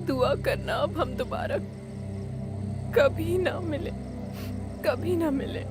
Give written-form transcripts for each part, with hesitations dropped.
दुआ करना अब हम दोबारा कभी ना मिले, कभी ना मिले।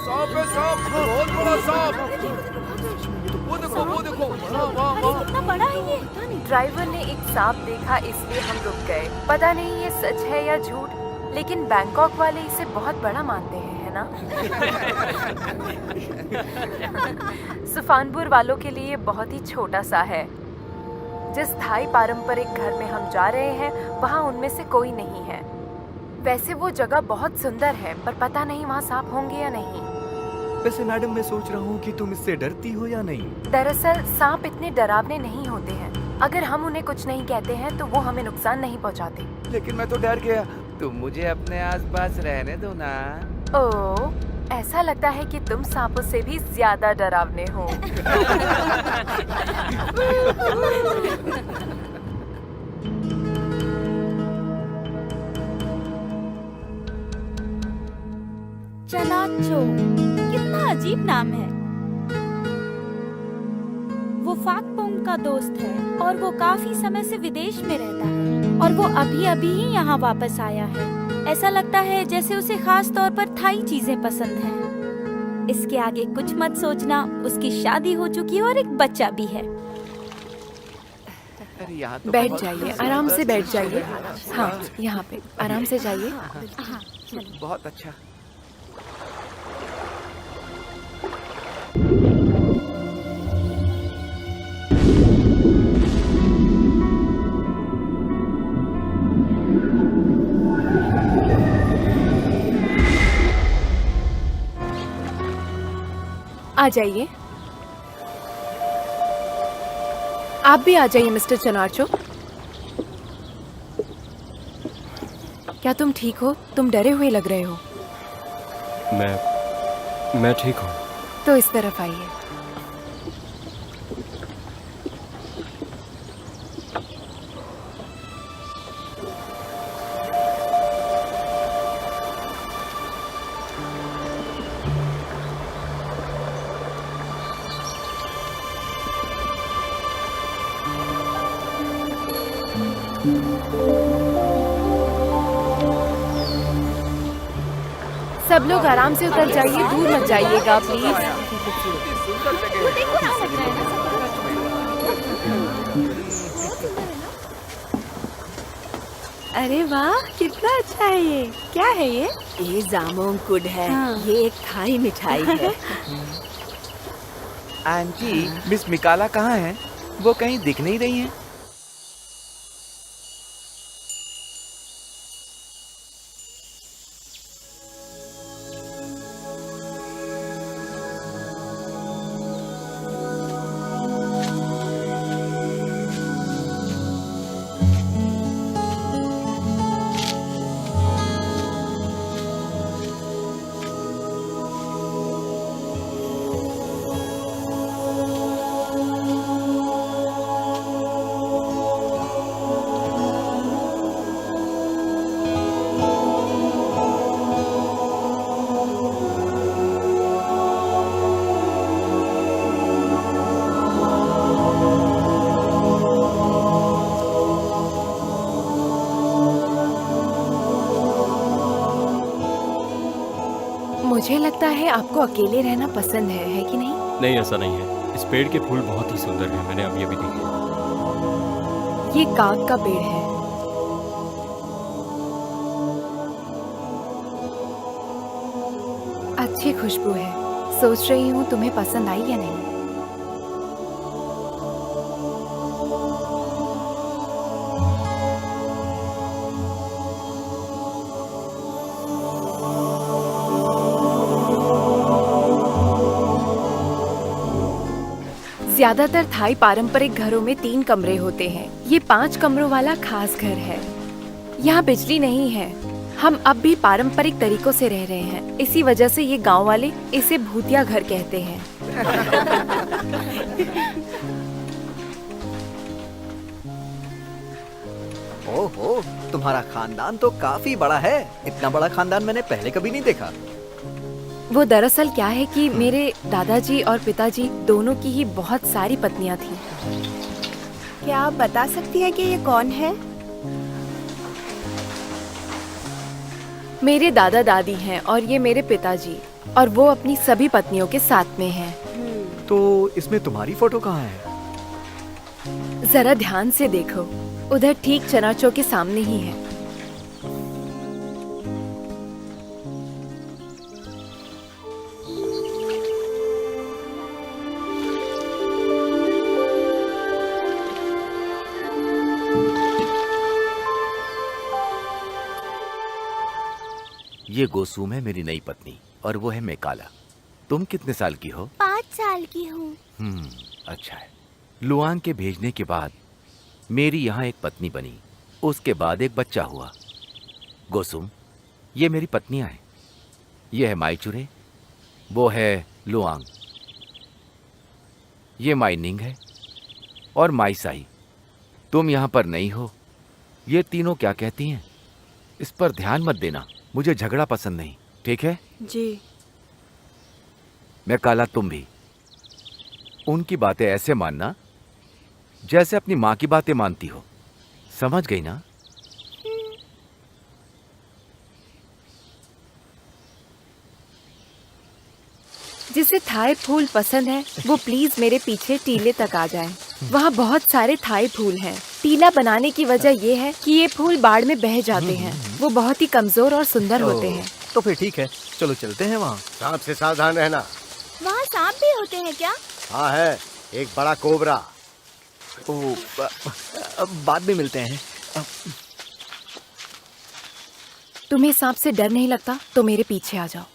सांप है, सांप, बहुत बड़ा सांप। वो देखो, वहाँ। कितना बड़ा है ये? ड्राइवर ने एक सांप देखा इसलिए हम रुक गए। पता नहीं ये सच है या झूठ, लेकिन बैंकॉक वाले इसे बहुत बड़ा मानते हैं, है ना? सुफानपुर वालों के लिए बहुत ही छोटा सा है। जिस थाई पारंपरिक घर में हम जा रहे हैं वहाँ उनमें से कोई नहीं है। वैसे वो जगह बहुत सुंदर है, पर पता नहीं वहाँ सांप होंगे या नहीं। वैसे मैडम, मैं सोच रहा हूँ कि तुम इससे डरती हो या नहीं? दरअसल सांप इतने डरावने नहीं होते हैं। अगर हम उन्हें कुछ नहीं कहते हैं तो वो हमें नुकसान नहीं पहुँचाते। लेकिन मैं तो डर गया। तुम मुझे अपने आसपास रहने दो ना। ओह, ऐसा लगता है कि तुम सांपों से भी ज्यादा डरावने हो। चनाचो, कितना अजीब नाम है। वो फाकपोंग का दोस्त है और वो काफी समय से विदेश में रहता है और वो अभी अभी ही यहाँ वापस आया है। ऐसा लगता है जैसे उसे खास तौर पर थाई चीजें पसंद हैं। इसके आगे कुछ मत सोचना, उसकी शादी हो चुकी है और एक बच्चा भी है। अरे यहाँ तो बैठ जाइए, आराम से बैठ जाइए। हाँ, यहाँ पे आराम से जाइए। हाँ, चलो। बहुत अच्छा। आ जाइए। आप भी आ जाइए मिस्टर चनाचो। क्या तुम ठीक हो? तुम डरे हुए लग रहे हो। मैं ठीक हूँ। तो इस तरफ आइए। सब लोग आराम से उतर जाइए, दूर मत जाइएगा प्लीज। सुंदर जगह है। देखो ना, लग रहा है ना। अरे वाह, कितना अच्छा है ये। क्या है ये? ये जामोंग कुड है। हाँ। ये एक थाई मिठाई है। आंटी, मिस मिकाला कहाँ है? वो कहीं दिख नहीं रही हैं। मुझे लगता है आपको अकेले रहना पसंद है कि नहीं? नहीं, ऐसा नहीं है। इस पेड़ के फूल बहुत ही सुंदर हैं। मैंने अभी अभी देखे। ये काग का पेड़ है। अच्छी खुशबू है। सोच रही हूँ तुम्हें पसंद आई या नहीं। ज्यादातर थाई पारंपरिक घरों में 3 कमरे होते हैं। ये 5 कमरों वाला खास घर है। यहाँ बिजली नहीं है। हम अब भी पारंपरिक तरीकों से रह रहे हैं। इसी वजह से ये गांव वाले इसे भूतिया घर कहते हैं। ओहो, तुम्हारा खानदान तो काफी बड़ा है। इतना बड़ा खानदान मैंने पहले कभी नहीं देखा। वो दरअसल क्या है कि मेरे दादाजी और पिताजी दोनों की ही बहुत सारी पत्नियां थीं। क्या आप बता सकती हैं कि ये कौन है? मेरे दादा दादी हैं और ये मेरे पिताजी, और वो अपनी सभी पत्नियों के साथ में हैं। तो इसमें तुम्हारी फोटो कहाँ है? जरा ध्यान से देखो, उधर ठीक चनाचो के सामने ही है। ये गोसूम है मेरी नई पत्नी और वो है मेकाला। तुम कितने साल की हो? 5 साल की हूँ। अच्छा है। लुआंग के भेजने के बाद मेरी यहाँ एक पत्नी बनी, उसके बाद एक बच्चा हुआ। गोसूम, ये मेरी पत्नियां हैं। ये है माईचुरे, वो है लुआंग, ये माइनिंग है और माईसाई। तुम यहाँ पर नहीं हो। ये तीनों क्या कहती हैं इस पर ध्यान मत देना, मुझे झगड़ा पसंद नहीं, ठीक है? जी। मैं काला, तुम भी उनकी बातें ऐसे मानना जैसे अपनी माँ की बातें मानती हो, समझ गई ना? जिसे थाई फूल पसंद है वो प्लीज मेरे पीछे टीले तक आ जाए। वहाँ बहुत सारे थाई फूल हैं। टीला बनाने की वजह ये है कि ये फूल बाढ़ में बह जाते हैं। वो बहुत ही कमजोर और सुंदर होते हैं। तो फिर ठीक है, चलो चलते हैं वहाँ। सांप से सावधान रहना। वहाँ सांप भी होते हैं क्या? हाँ है, एक बड़ा कोबरा। बाद में मिलते हैं। तुम्हें सांप से डर नहीं लगता तो मेरे पीछे आ जाओ।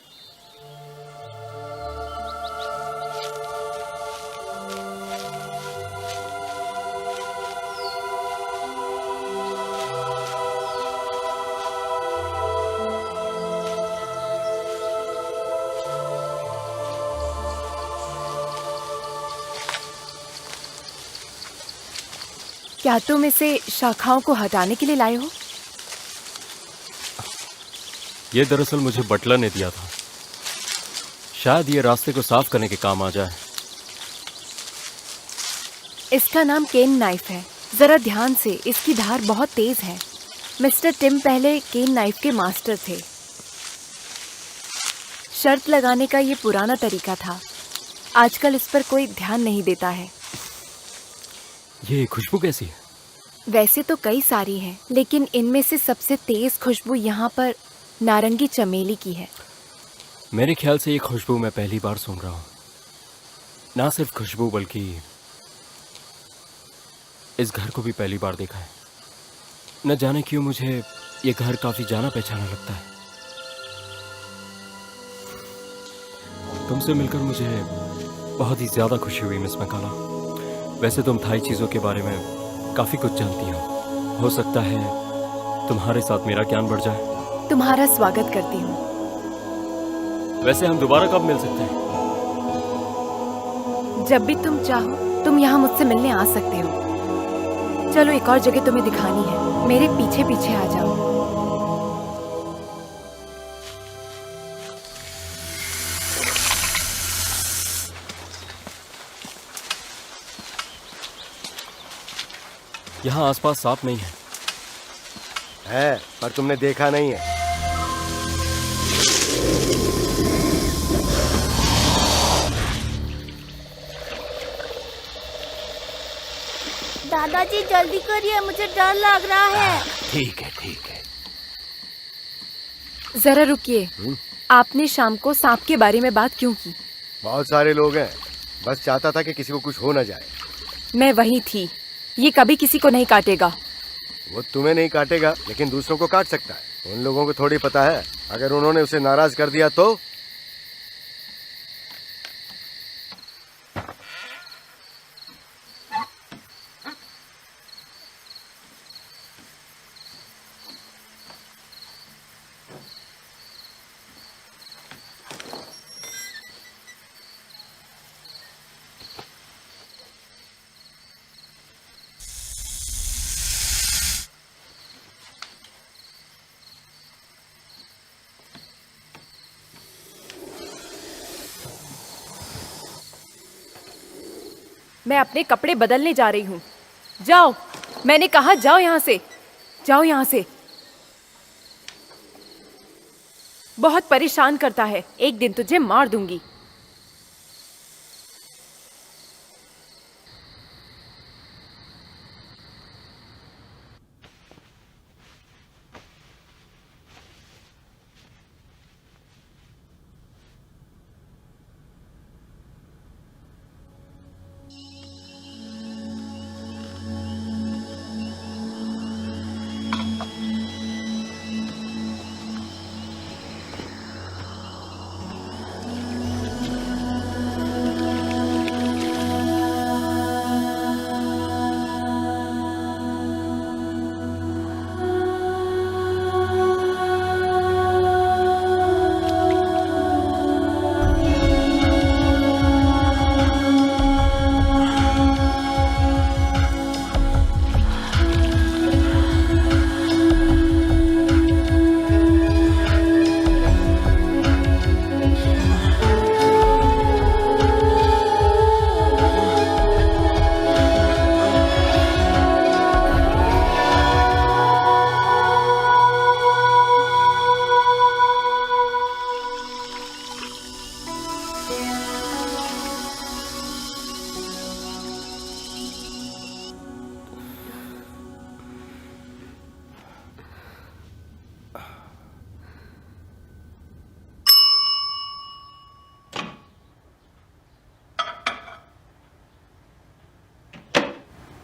क्या तुम इसे शाखाओं को हटाने के लिए लाए हो? ये दरअसल मुझे बटलर ने दिया था। शायद ये रास्ते को साफ करने के काम आ जाए। इसका नाम केन नाइफ है। जरा ध्यान से, इसकी धार बहुत तेज है। मिस्टर टिम पहले केन नाइफ के मास्टर थे। शर्त लगाने का ये पुराना तरीका था। आजकल इस पर कोई ध्यान नहीं देता है। ये खुशबू कैसी है? वैसे तो कई सारी हैं, लेकिन इनमें से सबसे तेज खुशबू यहाँ पर नारंगी चमेली की है। मेरे ख्याल से ये खुशबू मैं पहली बार सुन रहा हूँ। ना सिर्फ खुशबू बल्कि इस घर को भी पहली बार देखा है। न जाने क्यों मुझे ये घर काफी जाना पहचाना लगता है। तुमसे मिलकर मुझे बहुत ही ज्यादा खुशी हुई मिस मकाला। वैसे तुम थाई चीजों के बारे में काफी कुछ जानती हो सकता है तुम्हारे साथ मेरा ज्ञान बढ़ जाए। तुम्हारा स्वागत करती हूँ। वैसे हम दोबारा कब मिल सकते हैं? जब भी तुम चाहो तुम यहाँ मुझसे मिलने आ सकते हो। चलो एक और जगह तुम्हें दिखानी है, मेरे पीछे पीछे आ जाओ। यहाँ आसपास सांप नहीं है, पर तुमने देखा नहीं है। दादाजी जल्दी करिए, मुझे डर लग रहा है। ठीक है, ठीक है। जरा रुकिए, आपने शाम को सांप के बारे में बात क्यों की? बहुत सारे लोग हैं, बस चाहता था कि किसी को कुछ हो न जाए। मैं वही थी। ये कभी किसी को नहीं काटेगा। वो तुम्हें नहीं काटेगा, लेकिन दूसरों को काट सकता है। उन लोगों को थोड़ी पता है, अगर उन्होंने उसे नाराज कर दिया तो। मैं अपने कपड़े बदलने जा रही हूँ। जाओ, मैंने कहा जाओ यहाँ से, जाओ यहाँ से। बहुत परेशान करता है, एक दिन तुझे मार दूंगी।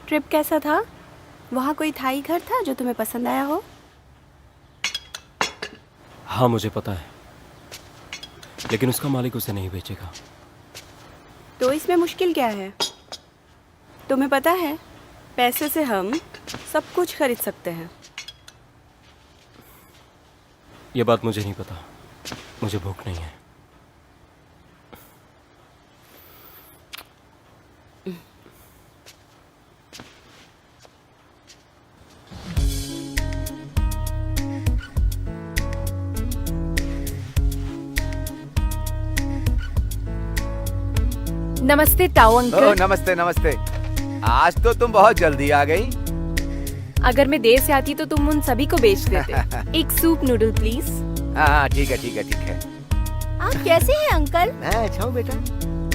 ट्रिप कैसा था? वहाँ कोई थाई घर था जो तुम्हें पसंद आया हो? हाँ मुझे पता है, लेकिन उसका मालिक उसे नहीं बेचेगा। तो इसमें मुश्किल क्या है? तुम्हें पता है, पैसे से हम सब कुछ खरीद सकते हैं। ये बात मुझे नहीं पता, मुझे भूख नहीं है। नमस्ते ताऊ ओह अंकल। नमस्ते नमस्ते। आज तो तुम बहुत जल्दी आ गई। अगर मैं देर से आती तो तुम उन सभी को बेच देते। एक सूप नूडल प्लीज। हाँ ठीक है ठीक है ठीक है। आप कैसे हैं अंकल? मैं अच्छा हूँ बेटा।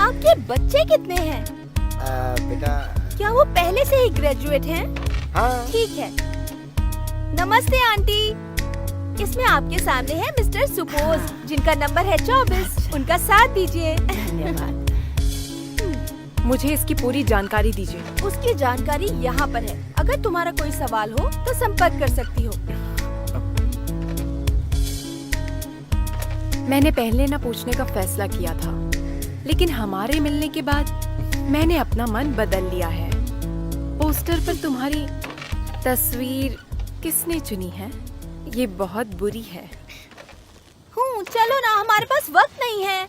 आपके बच्चे कितने हैं? बेटा क्या वो पहले से ही ग्रेजुएट हैं? हाँ। ठीक है। नमस्ते आंटी। इसमें आपके सामने है मिस्टर सुपोज, जिनका नंबर है 24। उनका साथ दीजिए। धन्यवाद। मुझे इसकी पूरी जानकारी दीजिए। उसकी जानकारी यहाँ पर है। अगर तुम्हारा कोई सवाल हो तो संपर्क कर सकती हो। मैंने पहले न पूछने का फैसला किया था, लेकिन हमारे मिलने के बाद मैंने अपना मन बदल लिया है। पोस्टर पर तुम्हारी तस्वीर किसने चुनी है? ये बहुत बुरी है। चलो ना, हमारे पास वक्त नहीं है।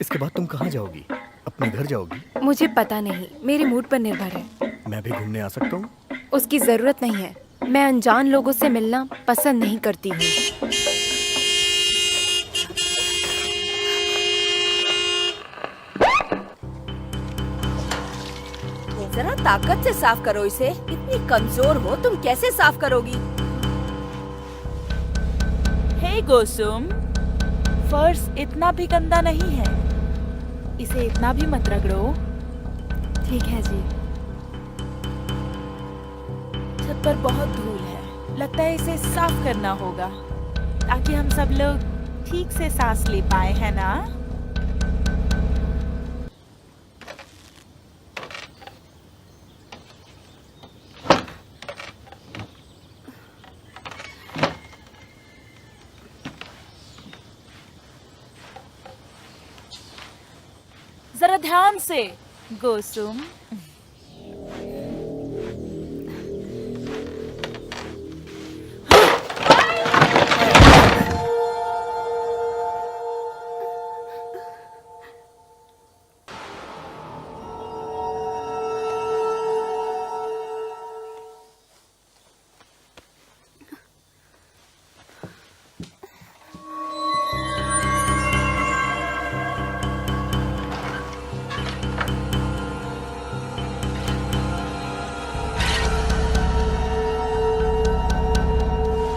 इसके बाद तुम कहाँ जाओगी? अपने घर जाओगी? मुझे पता नहीं, मेरे मूड पर निर्भर है। मैं भी घूमने आ सकता हूँ? उसकी जरूरत नहीं है। मैं अनजान लोगों से मिलना पसंद नहीं करती हूँ। जरा ताकत से साफ करो इसे। इतनी कमजोर हो, तुम कैसे साफ करोगी? हे गोसुम, फर्श इतना भी गंदा नहीं है। इसे इतना भी मत रगड़ो। ठीक है जी। छत पर बहुत धूल है, लगता है इसे साफ करना होगा ताकि हम सब लोग ठीक से सांस ले पाए, है ना? जरा ध्यान से गोसुम।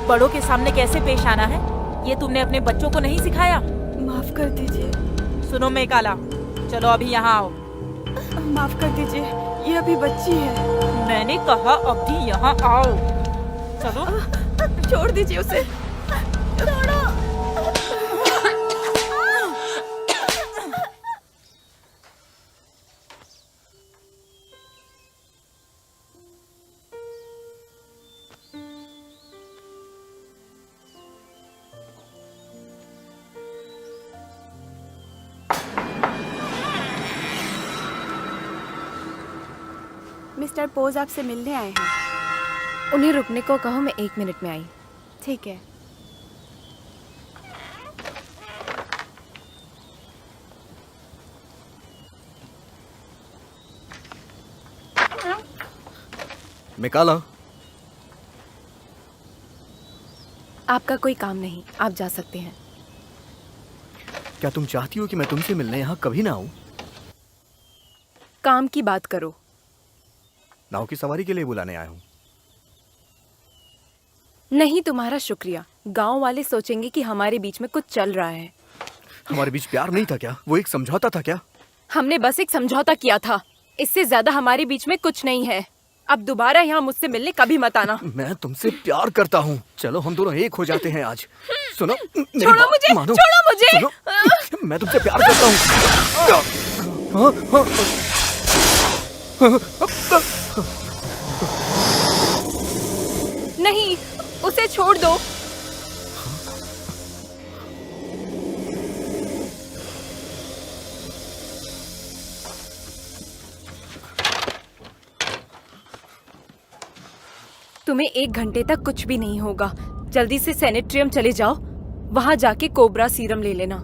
बड़ों के सामने कैसे पेश आना है ये तुमने अपने बच्चों को नहीं सिखाया? माफ कर दीजिए। सुनो मेकाला, चलो अभी यहाँ आओ। माफ कर दीजिए, ये अभी बच्ची है। मैंने कहा अभी यहाँ आओ। चलो। छोड़ दीजिए उसे। मिस्टर पोज आपसे मिलने आए हैं। उन्हें रुकने को कहो, मैं 1 मिनट में आई। ठीक है। मिकाला, आपका कोई काम नहीं, आप जा सकते हैं। क्या तुम चाहती हो कि मैं तुमसे मिलने यहाँ कभी ना आऊँ? काम की बात करो। नाव की सवारी के लिए बुलाने आया हूँ। नहीं, तुम्हारा शुक्रिया। गांव वाले सोचेंगे कि हमारे बीच में कुछ चल रहा है। हमारे बीच प्यार नहीं था क्या? वो एक समझौता था क्या? हमने बस एक समझौता किया था, इससे ज्यादा हमारे बीच में कुछ नहीं है। अब दोबारा यहाँ मुझसे मिलने कभी मत आना। मैं तुमसे प्यार करता हूँ। चलो हम दोनों एक हो जाते हैं आज। सुनो, मेरी छोड़ो बात मुझे, मानो। छोड़ो मुझे। सुनो, मैं तुमसे प्यार करता हूँ। नहीं, उसे छोड़ दो। तुम्हें 1 घंटे तक कुछ भी नहीं होगा। जल्दी से सैनिट्रियम चले जाओ, वहां जाके कोबरा सीरम ले लेना।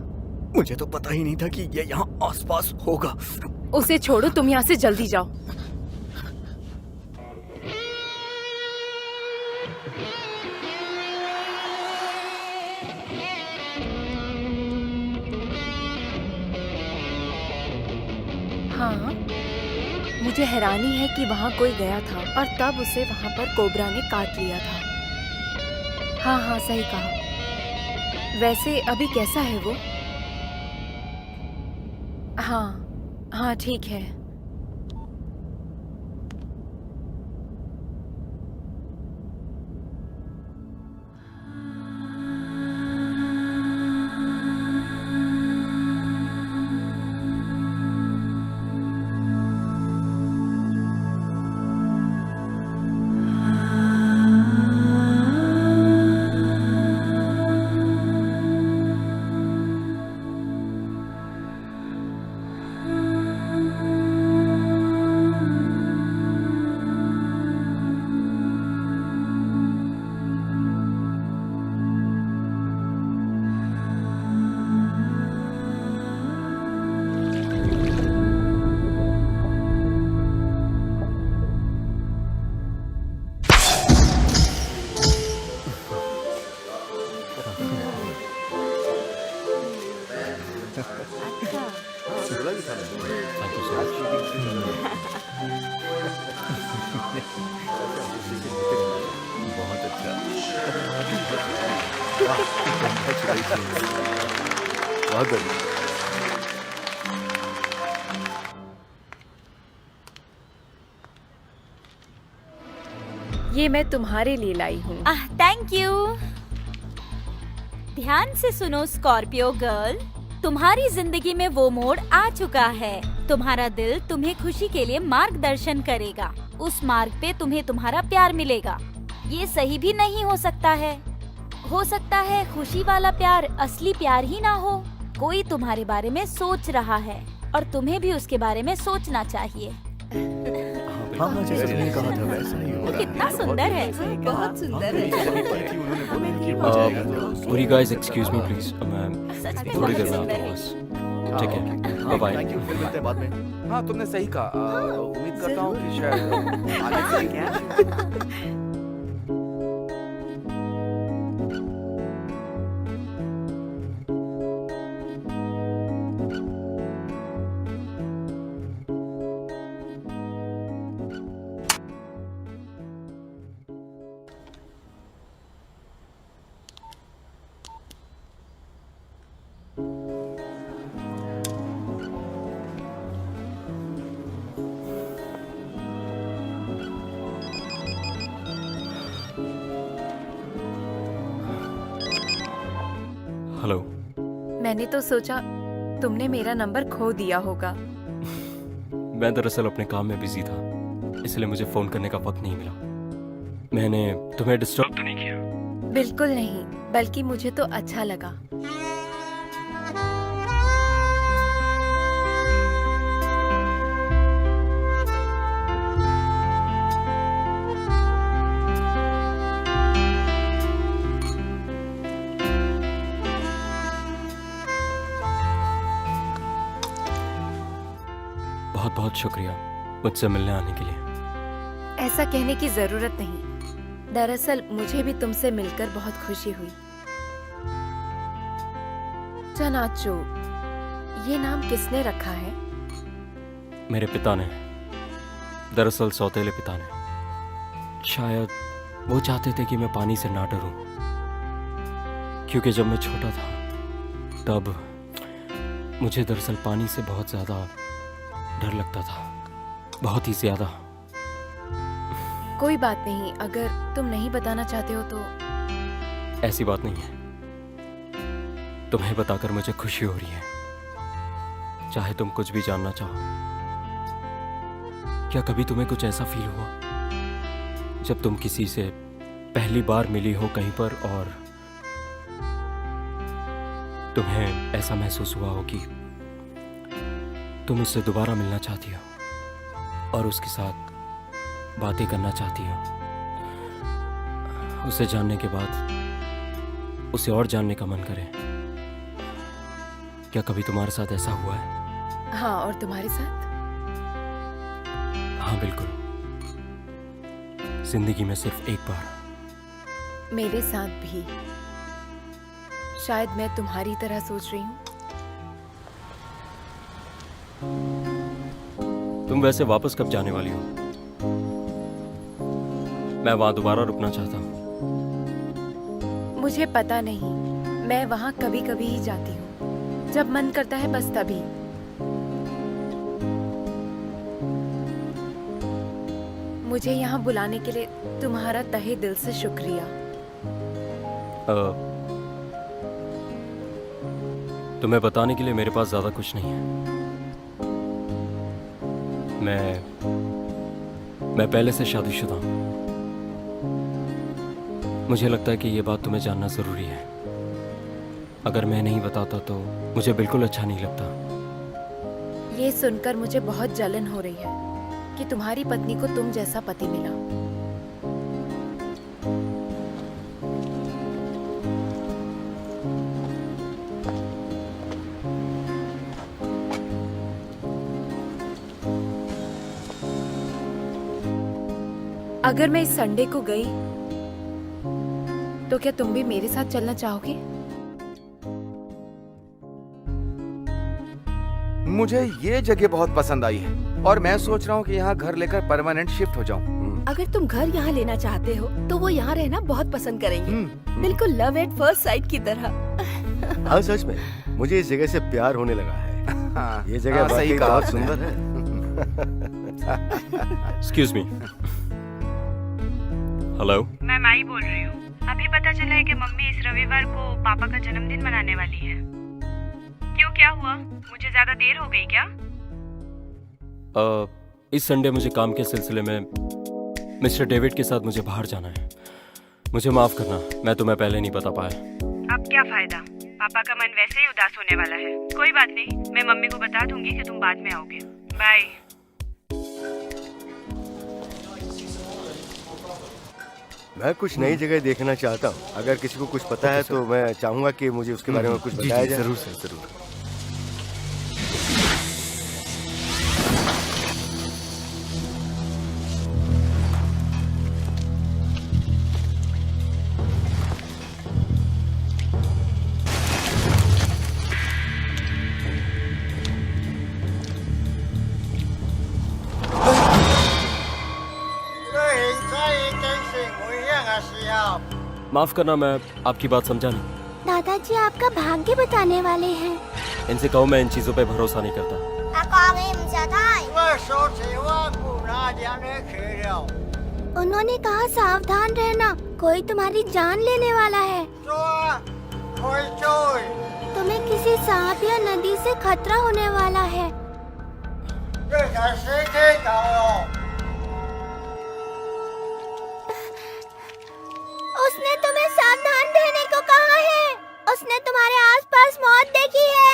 मुझे तो पता ही नहीं था कि ये यहाँ आसपास होगा। उसे छोड़ो, तुम यहाँ से जल्दी जाओ। हाँ, मुझे हैरानी है कि वहाँ कोई गया था और तब उसे वहाँ पर कोबरा ने काट लिया था। हाँ हाँ, सही कहा। वैसे अभी कैसा है वो? हाँ हाँ, ठीक है। बहुत अच्छा। बहुत बढ़िया। ये मैं तुम्हारे लिए लाई हूँ। Thank you. ध्यान से सुनो स्कॉर्पियो गर्ल, तुम्हारी जिंदगी में वो मोड़ आ चुका है। तुम्हारा दिल तुम्हें खुशी के लिए मार्गदर्शन करेगा। उस मार्ग पे तुम्हें तुम्हारा प्यार मिलेगा। ये सही भी नहीं हो सकता है। हो सकता है खुशी वाला प्यार असली प्यार ही ना हो। कोई तुम्हारे बारे में सोच रहा है और तुम्हें भी उसके बारे में सोचना चाहिए। हाँ, जैसे तुमने कहा था वैसा ही हो रहा है। कितना सुंदर है। बहुत सुंदर है। उन्होंने बोला कि हो would जाएगा। you guys excuse me please? मैं सच में थोड़ी बहुत देर में सुंदर आता हूँ है। बस। ठीक है, बाय बाय। थैंक यू, फिर मिलते हैं बाद में। हाँ, तुमने सही कहा। उम्मीद करता हूँ कि शायद आगे से क्या हेलो। मैंने तो सोचा तुमने मेरा नंबर खो दिया होगा। मैं दरअसल अपने काम में बिजी था, इसलिए मुझे फोन करने का वक्त नहीं मिला। मैंने तुम्हें डिस्टर्ब तो नहीं किया? बिल्कुल नहीं, बल्कि मुझे तो अच्छा लगा। बहुत बहुत शुक्रिया मुझसे मिलने आने के लिए। ऐसा कहने की जरूरत नहीं। दरअसल मुझे भी तुमसे मिलकर बहुत खुशी हुई। चनाचो, ये नाम किसने रखा है? मेरे पिता ने, दरअसल सौतेले पिता ने। शायद वो चाहते थे कि मैं पानी से ना डरूं, क्योंकि जब मैं छोटा था तब मुझे दरअसल पानी से बहुत ज्यादा डर लगता था, बहुत ही ज्यादा। कोई बात नहीं, अगर तुम नहीं बताना चाहते हो तो। ऐसी बात नहीं है, तुम्हें बताकर मुझे खुशी हो रही है। चाहे तुम कुछ भी जानना चाहो। क्या कभी तुम्हें कुछ ऐसा फील हुआ जब तुम किसी से पहली बार मिली हो कहीं पर और तुम्हें ऐसा महसूस हुआ हो कि तुम उससे दोबारा मिलना चाहती हो और उसके साथ बातें करना चाहती हो? उसे जानने के बाद उसे और जानने का मन करे। क्या कभी तुम्हारे साथ ऐसा हुआ है? हाँ, और तुम्हारे साथ? हाँ बिल्कुल, जिंदगी में सिर्फ एक बार। मेरे साथ भी। शायद मैं तुम्हारी तरह सोच रही हूँ। तुम वैसे वापस कब जाने वाली हो? मैं वहां दोबारा रुकना चाहता हूँ। मुझे पता नहीं, मैं वहाँ कभी कभी ही जाती हूँ, जब मन करता है बस तभी। मुझे यहाँ बुलाने के लिए तुम्हारा तहे दिल से शुक्रिया। तुम्हें बताने के लिए मेरे पास ज्यादा कुछ नहीं है। मैं पहले से शादीशुदा हूँ। मुझे लगता है कि ये बात तुम्हें जानना जरूरी है। अगर मैं नहीं बताता तो मुझे बिल्कुल अच्छा नहीं लगता। ये सुनकर मुझे बहुत जलन हो रही है कि तुम्हारी पत्नी को तुम जैसा पति मिला। अगर मैं इस संडे को गई तो क्या तुम भी मेरे साथ चलना चाहोगे? मुझे ये जगह बहुत पसंद आई है और मैं सोच रहा हूँ कि यहाँ घर लेकर परमानेंट शिफ्ट हो जाऊँ। अगर तुम घर यहाँ लेना चाहते हो तो वो यहाँ रहना बहुत पसंद करेंगे। बिल्कुल लव एट फर्स्ट साइट की तरह। हाँ सच में, मुझे इस जगह से प्यार होने लगा है। हाँ, ये जगह सही कहा बहुत आपने। सुंदर है। Excuse me. हेलो, मैं माई बोल रही हूँ। अभी पता चला है कि मम्मी इस रविवार को पापा का जन्मदिन मनाने वाली है। क्यों, क्या हुआ? मुझे ज्यादा देर हो गई क्या? इस संडे मुझे काम के सिलसिले में मिस्टर डेविड के साथ मुझे बाहर जाना है। मुझे माफ करना, मैं तुम्हें पहले नहीं बता पाया। अब क्या फायदा, पापा का मन वैसे ही उदास होने वाला है। कोई बात नहीं, मैं मम्मी को बता दूंगी कि तुम बाद में आओगे। बाय। मैं कुछ नई जगह देखना चाहता हूँ। अगर किसी को कुछ पता है तो मैं चाहूंगा कि मुझे उसके बारे में कुछ बताया जाए। जरूर सर, जरूर। माफ करना, मैं आपकी बात समझा नहीं। दादाजी आपका भाग्य बताने वाले हैं। इनसे कहो मैं इन चीजों पे भरोसा नहीं करता। उन्होंने कहा सावधान रहना, कोई तुम्हारी जान लेने वाला है। तुम्हें किसी सांप या नदी से खतरा होने वाला है। उसने तुम्हें सावधान रहने को कहा है। उसने तुम्हारे आसपास मौत देखी है।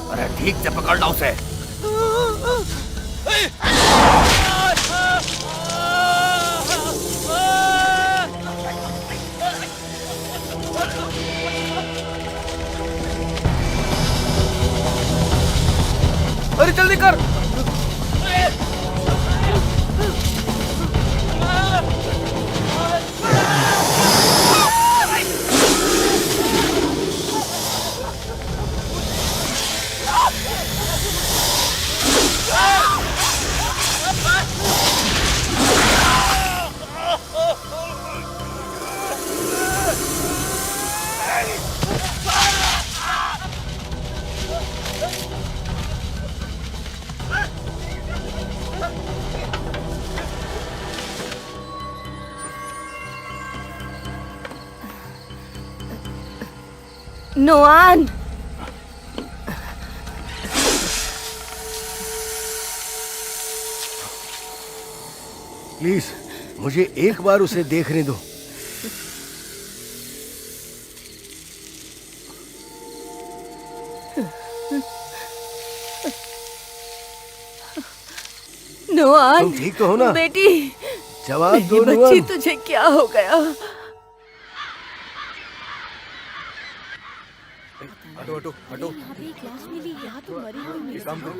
अरे ठीक से पकड़ लो उसे। अरे जल्दी कर। नोआन, प्लीज मुझे एक बार उसे देखने दो। नोआन, तुम ठीक तो हो ना? बेटी, जवाब दो बच्ची, नोआन। तुझे क्या हो गया? हटो हटो हटो। क्लास मिली है। यहाँ तो मरी हुई एक काम करो,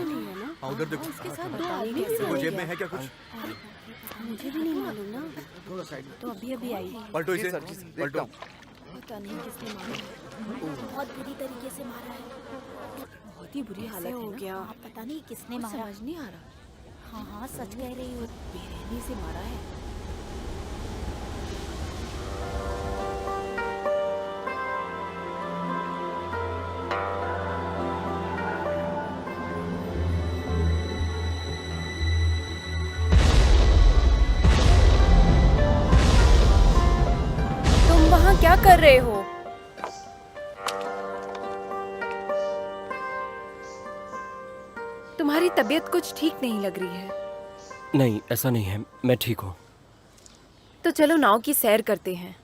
हाँ उधर देखो। उसके साथ 2 आदमी भी देखो रह जेब गए। में है क्या कुछ? मुझे भी नहीं मालूम ना। थोड़ा साइड में। तो अभी अभी आई। पलटो इसे, पलटो। पता नहीं किसने मारा। बहुत बुरी तरीके से मारा है। बहुत ही बुरी हालत हो है गया। ना? पता नहीं किसने मारा। समझ नहीं आ रहा। हाँ हाँ सच कह रही हो। बेरहमी से मारा है। तुम वहाँ क्या कर रहे हो? तुम्हारी तबीयत कुछ ठीक नहीं लग रही है। नहीं, ऐसा नहीं है, मैं ठीक हूँ। तो चलो नाव की सैर करते हैं।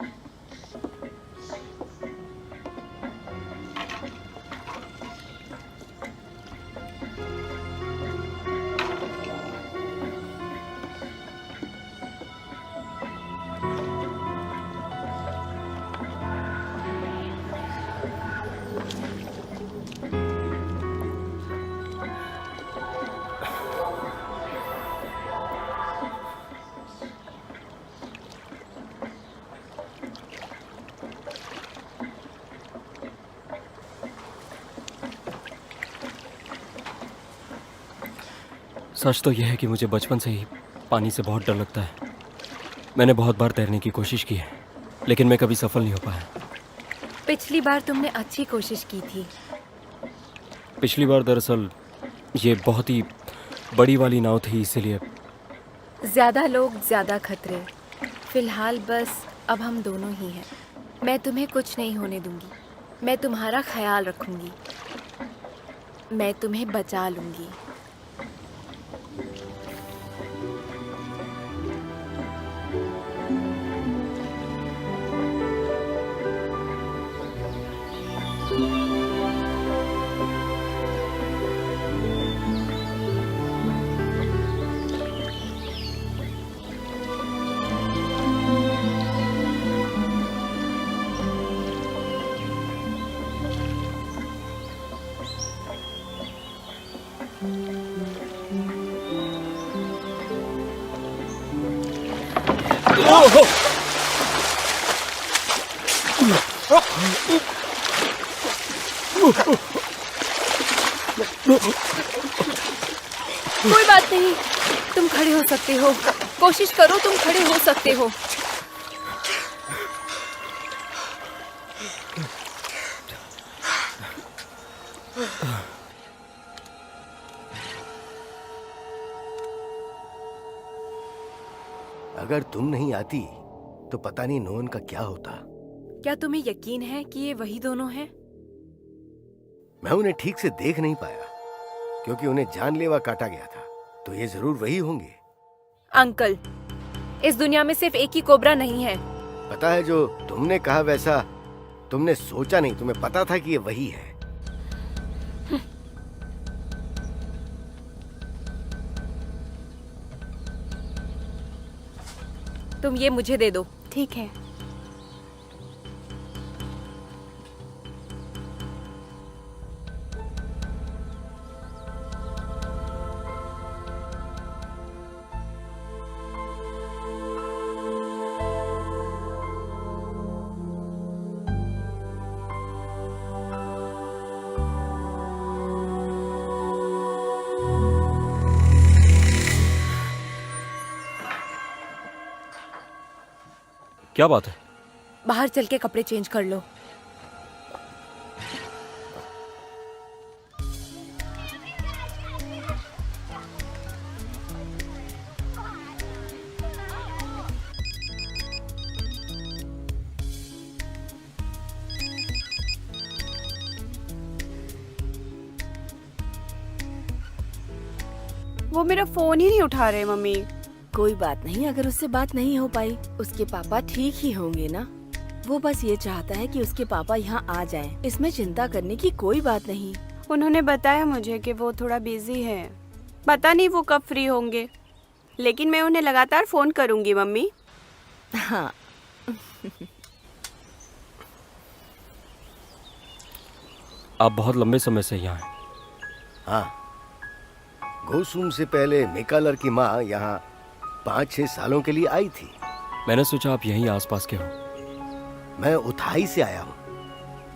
सच तो यह है कि मुझे बचपन से ही पानी से बहुत डर लगता है। मैंने बहुत बार तैरने की कोशिश की है, लेकिन मैं कभी सफल नहीं हो पाया। पिछली बार तुमने अच्छी कोशिश की थी। पिछली बार दरअसल ये बहुत ही बड़ी वाली नाव थी, इसीलिए। ज्यादा लोग ज्यादा खतरे। फिलहाल बस अब हम दोनों ही हैं। मैं तुम्हें कुछ नहीं होने दूंगी। मैं तुम्हारा ख्याल रखूंगी। मैं तुम्हें बचा लूंगी। कोई बात नहीं, तुम खड़े हो सकते हो। कोशिश करो, तुम खड़े हो सकते हो। अगर तुम नहीं आती तो पता नहीं नोन का क्या होता। क्या तुम्हें यकीन है कि ये वही दोनों हैं? मैं उन्हें ठीक से देख नहीं पाया क्योंकि उन्हें जानलेवा काटा गया था, तो ये जरूर वही होंगे। अंकल, इस दुनिया में सिर्फ एक ही कोबरा नहीं है। पता है, जो तुमने कहा वैसा तुमने सोचा नहीं, तुम्हें पता था कि ये वही है। तुम ये मुझे दे दो। ठीक है। क्या बात है? बाहर चल के कपड़े चेंज कर लो। वो मेरा फोन ही नहीं उठा रहे मम्मी। कोई बात नहीं, अगर उससे बात नहीं हो पाई, उसके पापा ठीक ही होंगे ना। वो बस ये चाहता है कि उसके पापा यहाँ आ जाएं। इसमें चिंता करने की कोई बात नहीं। उन्होंने बताया मुझे कि वो थोड़ा बिजी है, पता नहीं वो कब फ्री होंगे, लेकिन मैं उन्हें लगातार फोन करूंगी मम्मी। हाँ। आप बहुत लंबे समय से यहाँ हैं। हाँ, गोसुम से पहले मेकालर की माँ यहाँ 5-6 सालों के लिए आई थी। मैंने सोचा आप यहीं आसपास के हो। मैं उथाई से आया हूँ।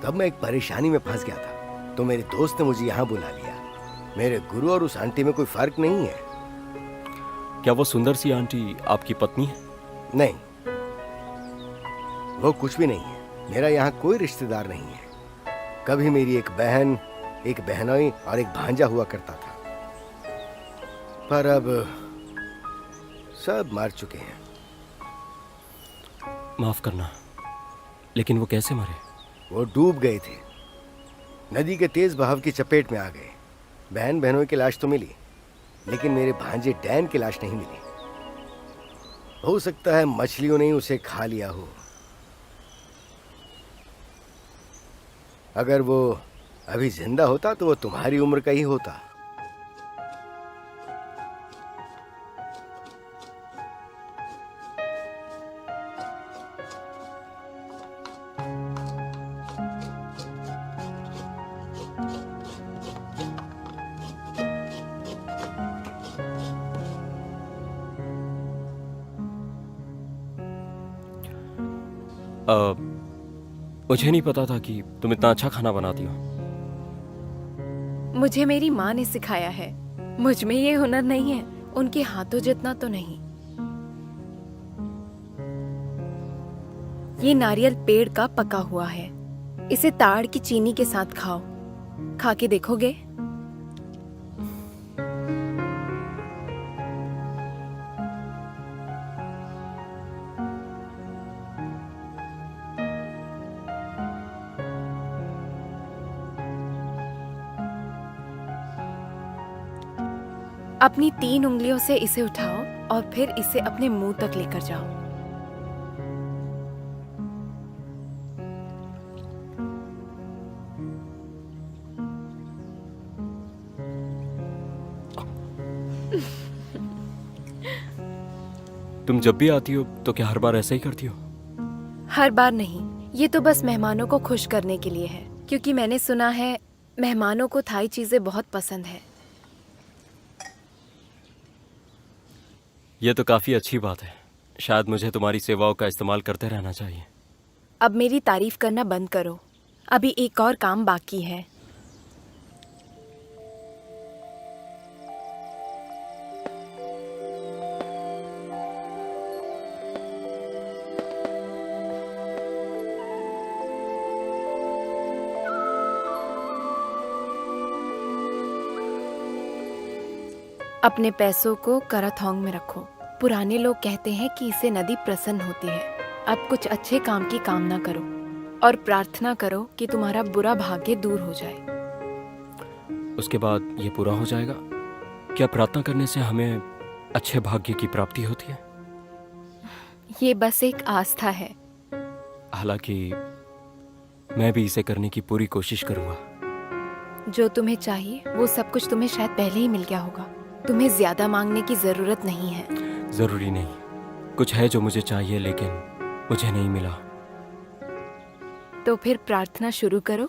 तब मैं एक परेशानी में फंस गया था, तो मेरे दोस्त ने मुझे यहाँ बुला लिया। मेरे गुरु और उस आंटी में कोई फर्क नहीं है। क्या वो सुंदर सी आंटी आपकी पत्नी है? नहीं, वो कुछ भी नहीं है। मेरा यहाँ कोई रिश्तेदार नहीं है। कभी मेरी एक बहन, एक बहनोई और एक भांजा हुआ करता था, पर अब सब मार चुके हैं। माफ करना, लेकिन वो कैसे मरे? वो डूब गए थे, नदी के तेज बहाव की चपेट में आ गए। बहन बहनों की लाश तो मिली, लेकिन मेरे भांजे डैन की लाश नहीं मिली। हो सकता है मछलियों ने ही उसे खा लिया हो। अगर वो अभी जिंदा होता तो वो तुम्हारी उम्र का ही होता। मुझे नहीं पता था कि तुम इतना अच्छा खाना बनाती हो। मुझे मेरी माँ ने सिखाया है। मुझ में ये हुनर नहीं है, उनके हाथों जितना तो नहीं। ये नारियल पेड़ का पका हुआ है। इसे ताड़ की चीनी के साथ खाओ। खा के देखोगे? अपनी 3 उंगलियों से इसे उठाओ और फिर इसे अपने मुंह तक लेकर जाओ। तुम जब भी आती हो तो क्या हर बार ऐसा ही करती हो? हर बार नहीं, ये तो बस मेहमानों को खुश करने के लिए है, क्योंकि मैंने सुना है मेहमानों को थाई चीजें बहुत पसंद है। ये तो काफी अच्छी बात है। शायद मुझे तुम्हारी सेवाओं का इस्तेमाल करते रहना चाहिए। अब मेरी तारीफ करना बंद करो, अभी एक और काम बाकी है। अपने पैसों को कराथोंग में रखो। पुराने लोग कहते हैं कि इससे नदी प्रसन्न होती है। अब कुछ अच्छे काम की कामना करो और प्रार्थना करो कि तुम्हारा बुरा भाग्य दूर हो जाए। उसके बाद ये पूरा हो जाएगा? क्या प्रार्थना करने से हमें अच्छे भाग्य की प्राप्ति होती है? ये बस एक आस्था है। हालांकि मैं भी इसे करने की पूरी कोशिश करूंगा। जो तुम्हें चाहिए वो सब कुछ तुम्हें शायद पहले ही मिल गया होगा। तुम्हें ज्यादा मांगने की जरूरत नहीं है। जरूरी नहीं। कुछ है जो मुझे चाहिए लेकिन मुझे नहीं मिला। तो फिर प्रार्थना शुरू करो।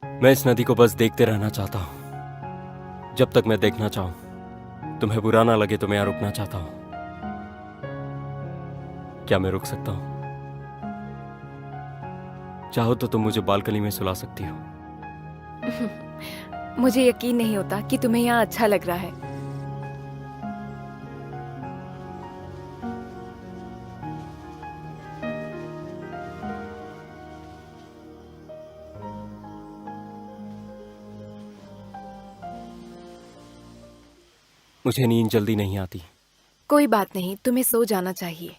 मैं इस नदी को बस देखते रहना चाहता हूं जब तक मैं देखना चाहूं। तुम्हें बुरा ना लगे तो मैं यहाँ रुकना चाहता हूं। क्या मैं रुक सकता हूं? चाहो तो तुम मुझे बालकनी में सुला सकती हो। मुझे यकीन नहीं होता कि तुम्हें यहाँ अच्छा लग रहा है। मुझे नींद जल्दी नहीं आती। कोई बात नहीं, तुम्हें सो जाना चाहिए।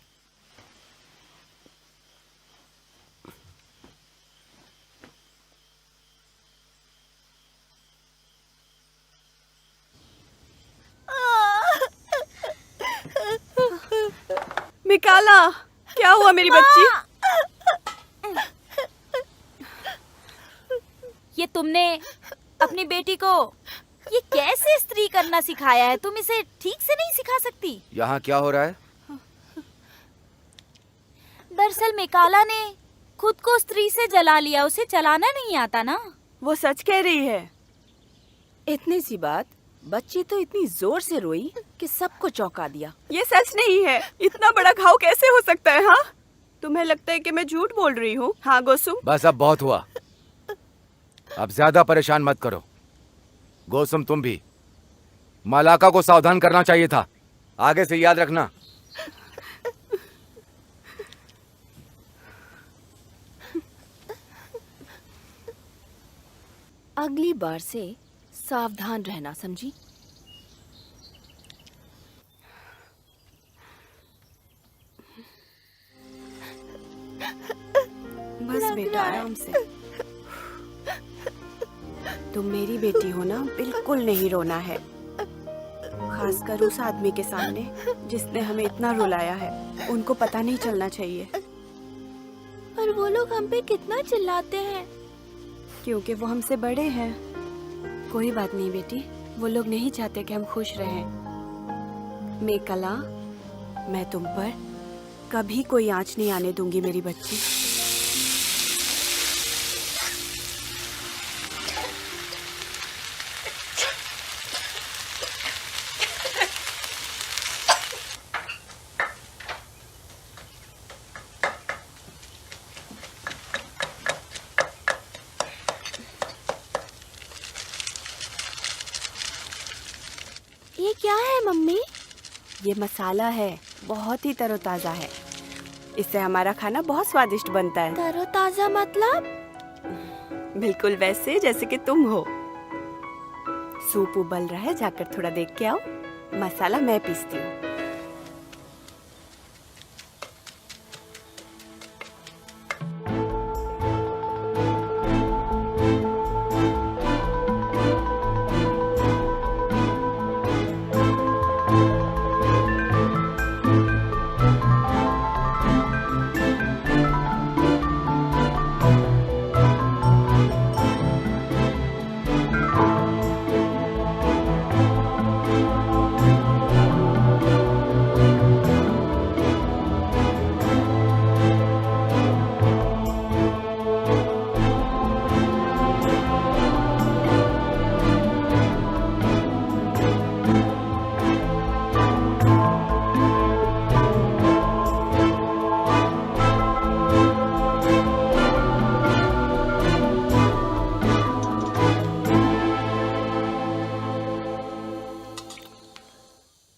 मिकाला, क्या हुआ मेरी बच्ची? ये तुमने अपनी बेटी को ये कैसे स्त्री करना सिखाया है? तुम इसे ठीक से नहीं सिखा सकती? यहाँ क्या हो रहा है? दरअसल मिकाला ने खुद को स्त्री से जला लिया। उसे चलाना नहीं आता ना। वो सच कह रही है। इतनी सी बात, बच्ची तो इतनी जोर से रोई कि सबको चौंका दिया। ये सच नहीं है। इतना बड़ा घाव कैसे हो सकता है? हाँ, तुम्हें लगता है कि मैं झूठ बोल रही हूँ? हाँ गोसुम, बस अब बहुत हुआ। अब ज्यादा परेशान मत करो। गोसुम, तुम भी मलाका को सावधान करना चाहिए था। आगे से याद रखना। अगली बार से सावधान रहना, समझी? बस बेटा, आराम से। तुम मेरी बेटी हो ना, बिल्कुल नहीं रोना है। खासकर उस आदमी के सामने जिसने हमें इतना रुलाया है। उनको पता नहीं चलना चाहिए। पर वो लोग हम पे कितना चिल्लाते हैं। क्योंकि वो हमसे बड़े हैं। कोई बात नहीं बेटी, वो लोग नहीं चाहते कि हम खुश रहें। मेकला, मैं तुम पर कभी कोई आंच नहीं आने दूंगी मेरी बच्ची। ये क्या है मम्मी? ये मसाला है, बहुत ही तरोताजा है। इससे हमारा खाना बहुत स्वादिष्ट बनता है। तरोताजा मतलब? बिल्कुल वैसे जैसे कि तुम हो। सूप उबल रहा है, जाकर थोड़ा देख के आओ। मसाला मैं पीसती हूँ।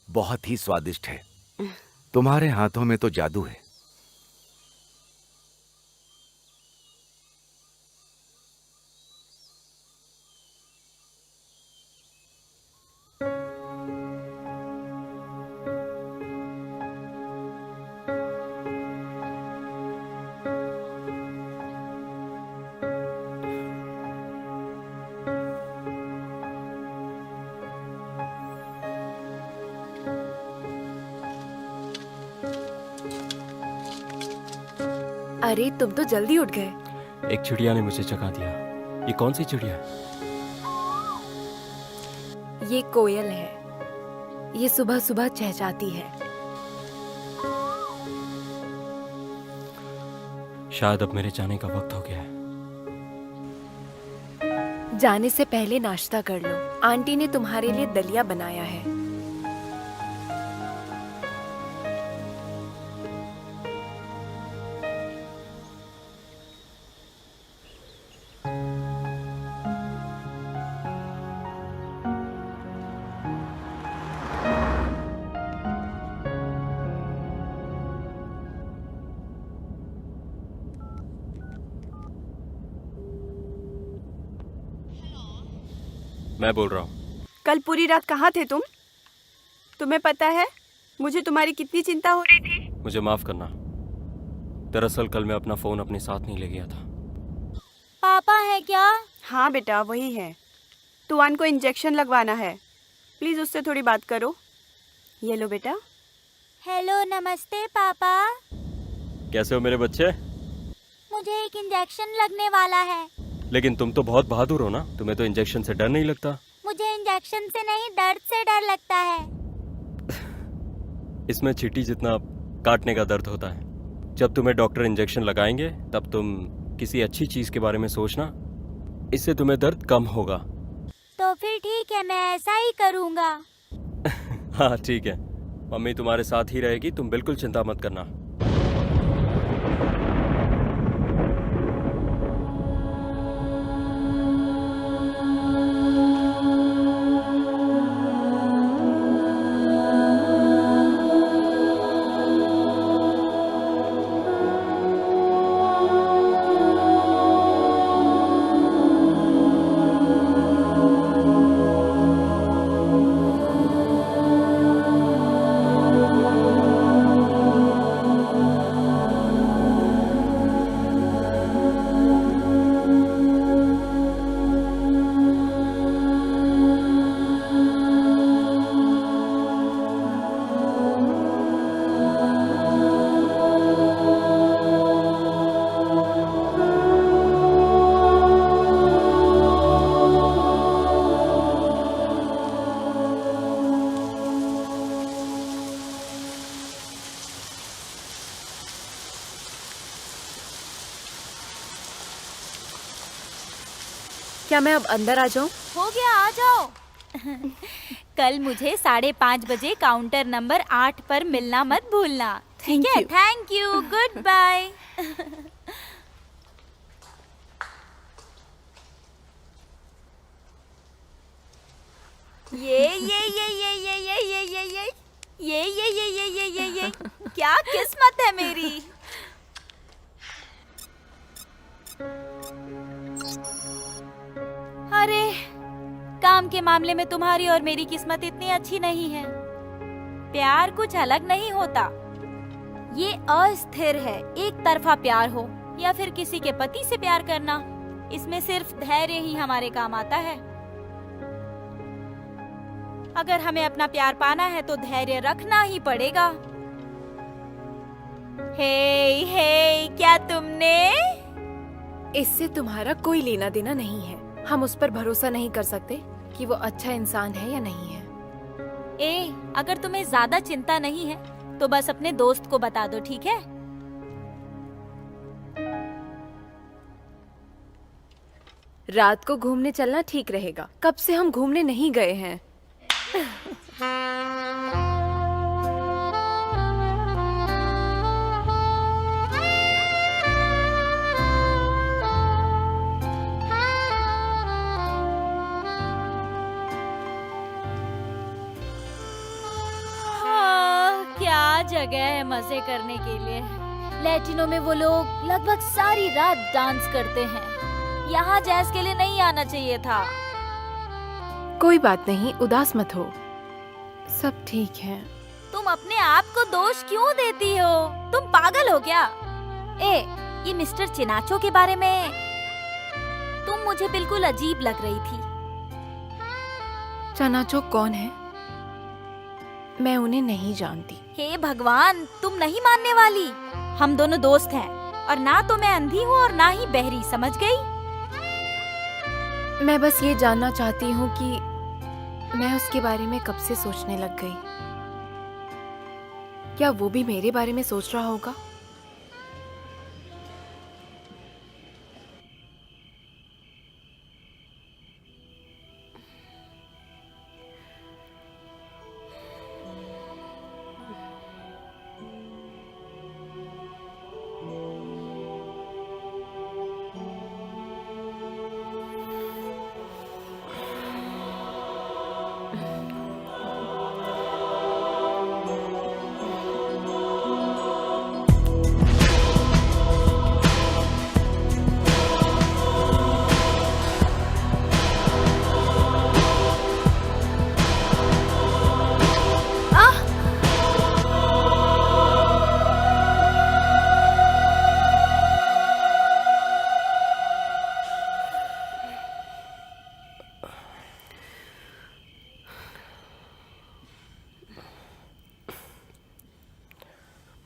बहुत ही स्वादिष्ट है। तुम्हारे हाथों में तो जादू है। अरे तुम तो जल्दी उठ गए। एक चिड़िया ने मुझे जगा दिया। ये कौन सी चिड़िया है? ये कोयल है। ये सुबह सुबह चहचहाती है। शायद अब मेरे जाने का वक्त हो गया है। जाने से पहले नाश्ता कर लो। आंटी ने तुम्हारे लिए दलिया बनाया है। मैं बोल रहा हूँ। कल पूरी रात कहाँ थे तुम? तुम्हें पता है मुझे तुम्हारी कितनी चिंता हो रही थी? मुझे माफ करना। दरअसल कल मैं अपना फोन अपने साथ नहीं ले गया था। पापा है क्या? हाँ बेटा वही है। तुआन को इंजेक्शन लगवाना है। प्लीज उससे थोड़ी बात करो। ये लो बेटा। हेलो, नमस्ते पापा। कैसे हो मेरे बच्चे? मुझे एक इंजेक्शन लगने वाला है। लेकिन तुम तो बहुत बहादुर हो ना, तुम्हें तो इंजेक्शन से डर नहीं लगता। मुझे इंजेक्शन से नहीं, दर्द से डर लगता है। इसमें चींटी जितना काटने का दर्द होता है। जब तुम्हें डॉक्टर इंजेक्शन लगाएंगे तब तुम किसी अच्छी चीज के बारे में सोचना, इससे तुम्हें दर्द कम होगा। तो फिर ठीक है, मैं ऐसा ही करूँगा। हाँ ठीक है, मम्मी तुम्हारे साथ ही रहेगी, तुम बिल्कुल चिंता मत करना। क्या मैं अब अंदर आ जाऊं? हो गया, आ जाओ। कल मुझे 5:30 बजे काउंटर नंबर 8 पर मिलना मत भूलना। ठीक है? Thank you, goodbye. ये क्या किस्मत है मेरी। अरे, काम के मामले में तुम्हारी और मेरी किस्मत इतनी अच्छी नहीं है। प्यार कुछ अलग नहीं होता, ये अस्थिर है। एक तरफा प्यार हो या फिर किसी के पति से प्यार करना, इसमें सिर्फ धैर्य ही हमारे काम आता है। अगर हमें अपना प्यार पाना है तो धैर्य रखना ही पड़ेगा। हे, क्या तुमने? इससे तुम्हारा कोई लेना देना नहीं है। हम उस पर भरोसा नहीं कर सकते कि वो अच्छा इंसान है या नहीं है। अगर तुम्हें ज्यादा चिंता नहीं है तो बस अपने दोस्त को बता दो, ठीक है? रात को घूमने चलना ठीक रहेगा। कब से हम घूमने नहीं गए हैं। क्या जगह है मजे करने के लिए। लैटिनो में वो लोग लगभग सारी रात डांस करते हैं। यहाँ जैज़ के लिए नहीं आना चाहिए था। कोई बात नहीं, उदास मत हो, सब ठीक है। तुम अपने आप को दोष क्यों देती हो? तुम पागल हो क्या? ये मिस्टर चिनाचो के बारे में तुम मुझे बिल्कुल अजीब लग रही थी। चिनाचो कौन है? मैं उन्हें नहीं जानती। हे भगवान, तुम नहीं मानने वाली। हम दोनों दोस्त हैं और ना तो मैं अंधी हूँ और ना ही बहरी, समझ गई? मैं बस ये जानना चाहती हूँ कि मैं उसके बारे में कब से सोचने लग गई। क्या वो भी मेरे बारे में सोच रहा होगा?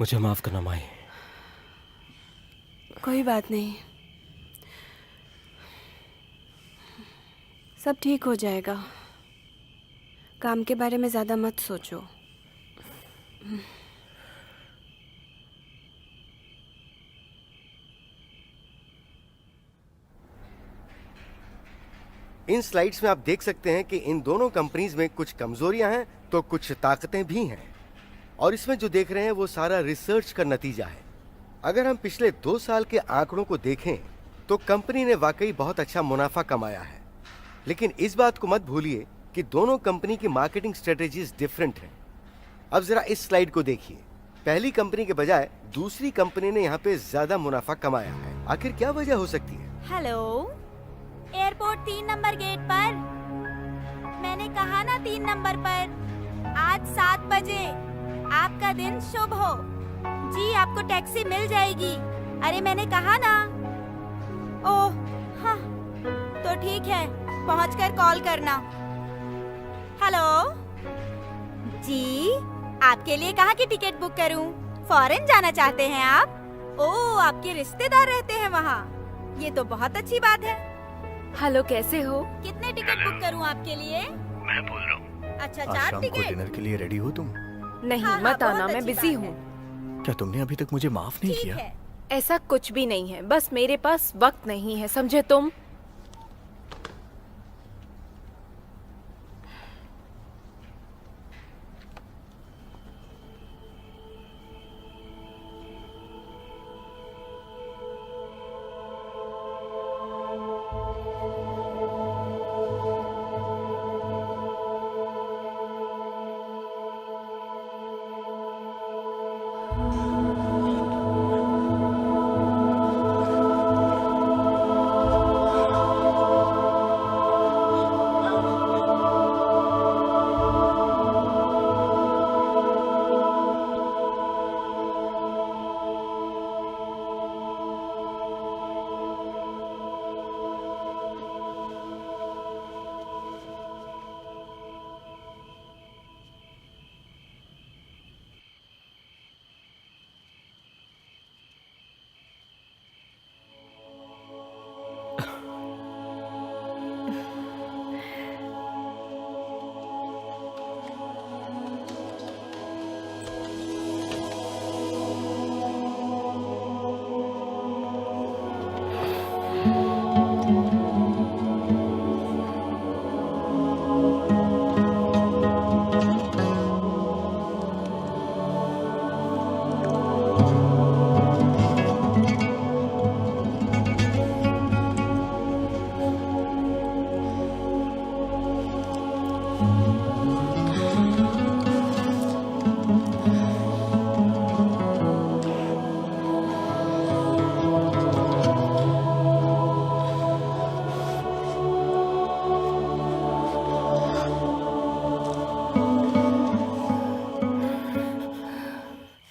मुझे माफ करना माई। कोई बात नहीं, सब ठीक हो जाएगा। काम के बारे में ज्यादा मत सोचो। इन स्लाइड्स में आप देख सकते हैं कि इन दोनों कंपनीज में कुछ कमजोरियां हैं तो कुछ ताकतें भी हैं। और इसमें जो देख रहे हैं वो सारा रिसर्च का नतीजा है। अगर हम पिछले 2 साल के आंकड़ों को देखें तो कंपनी ने वाकई बहुत अच्छा मुनाफा कमाया है। लेकिन इस बात को मत भूलिए कि दोनों कंपनी की मार्केटिंग स्ट्रेटेजीज डिफरेंट हैं। अब जरा इस स्लाइड को देखिए। पहली कंपनी के बजाय दूसरी कंपनी ने यहाँ पे ज्यादा मुनाफा कमाया है। आखिर क्या वजह हो सकती है? हेलो, एयरपोर्ट 3 नंबर गेट पर। मैंने कहा ना 3 नंबर पर। आज 7 बजे। आपका दिन शुभ हो। जी, आपको टैक्सी मिल जाएगी। अरे मैंने कहा ना। ओह हाँ, तो ठीक है, पहुंचकर कॉल करना। हेलो जी, आपके लिए कहाँ की टिकट बुक करूं? फॉरेन जाना चाहते हैं आप? ओह, आपके रिश्तेदार रहते हैं वहाँ। ये तो बहुत अच्छी बात है। हेलो, कैसे हो? कितने टिकट बुक करूं आपके लिए? मैं बोल रहा हूँ। अच्छा, आज 4 शाम को टिकट। डिनर के लिए रेडी हो तुम? नहीं, हाँ, मत हाँ, आना, बहुत मैं अच्छी बिजी बात हूँ। है। क्या तुमने अभी तक मुझे माफ नहीं ठीक किया? है। ऐसा कुछ भी नहीं है, बस मेरे पास वक्त नहीं है, समझे तुम?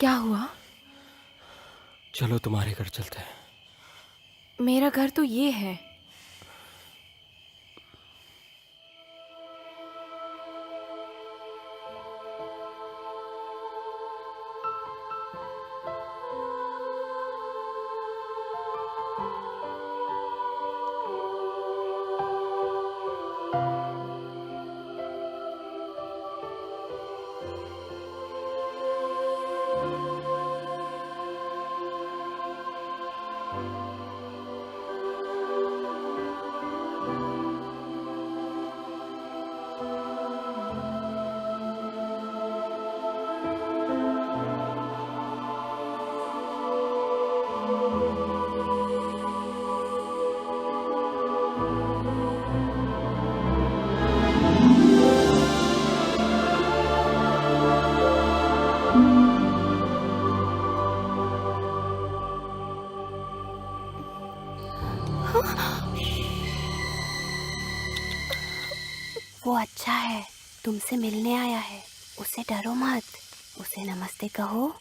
क्या हुआ? चलो तुम्हारे घर चलते हैं। मेरा घर तो ये है। वो अच्छा है, तुमसे मिलने आया है। उसे डरो मत, उसे नमस्ते कहो।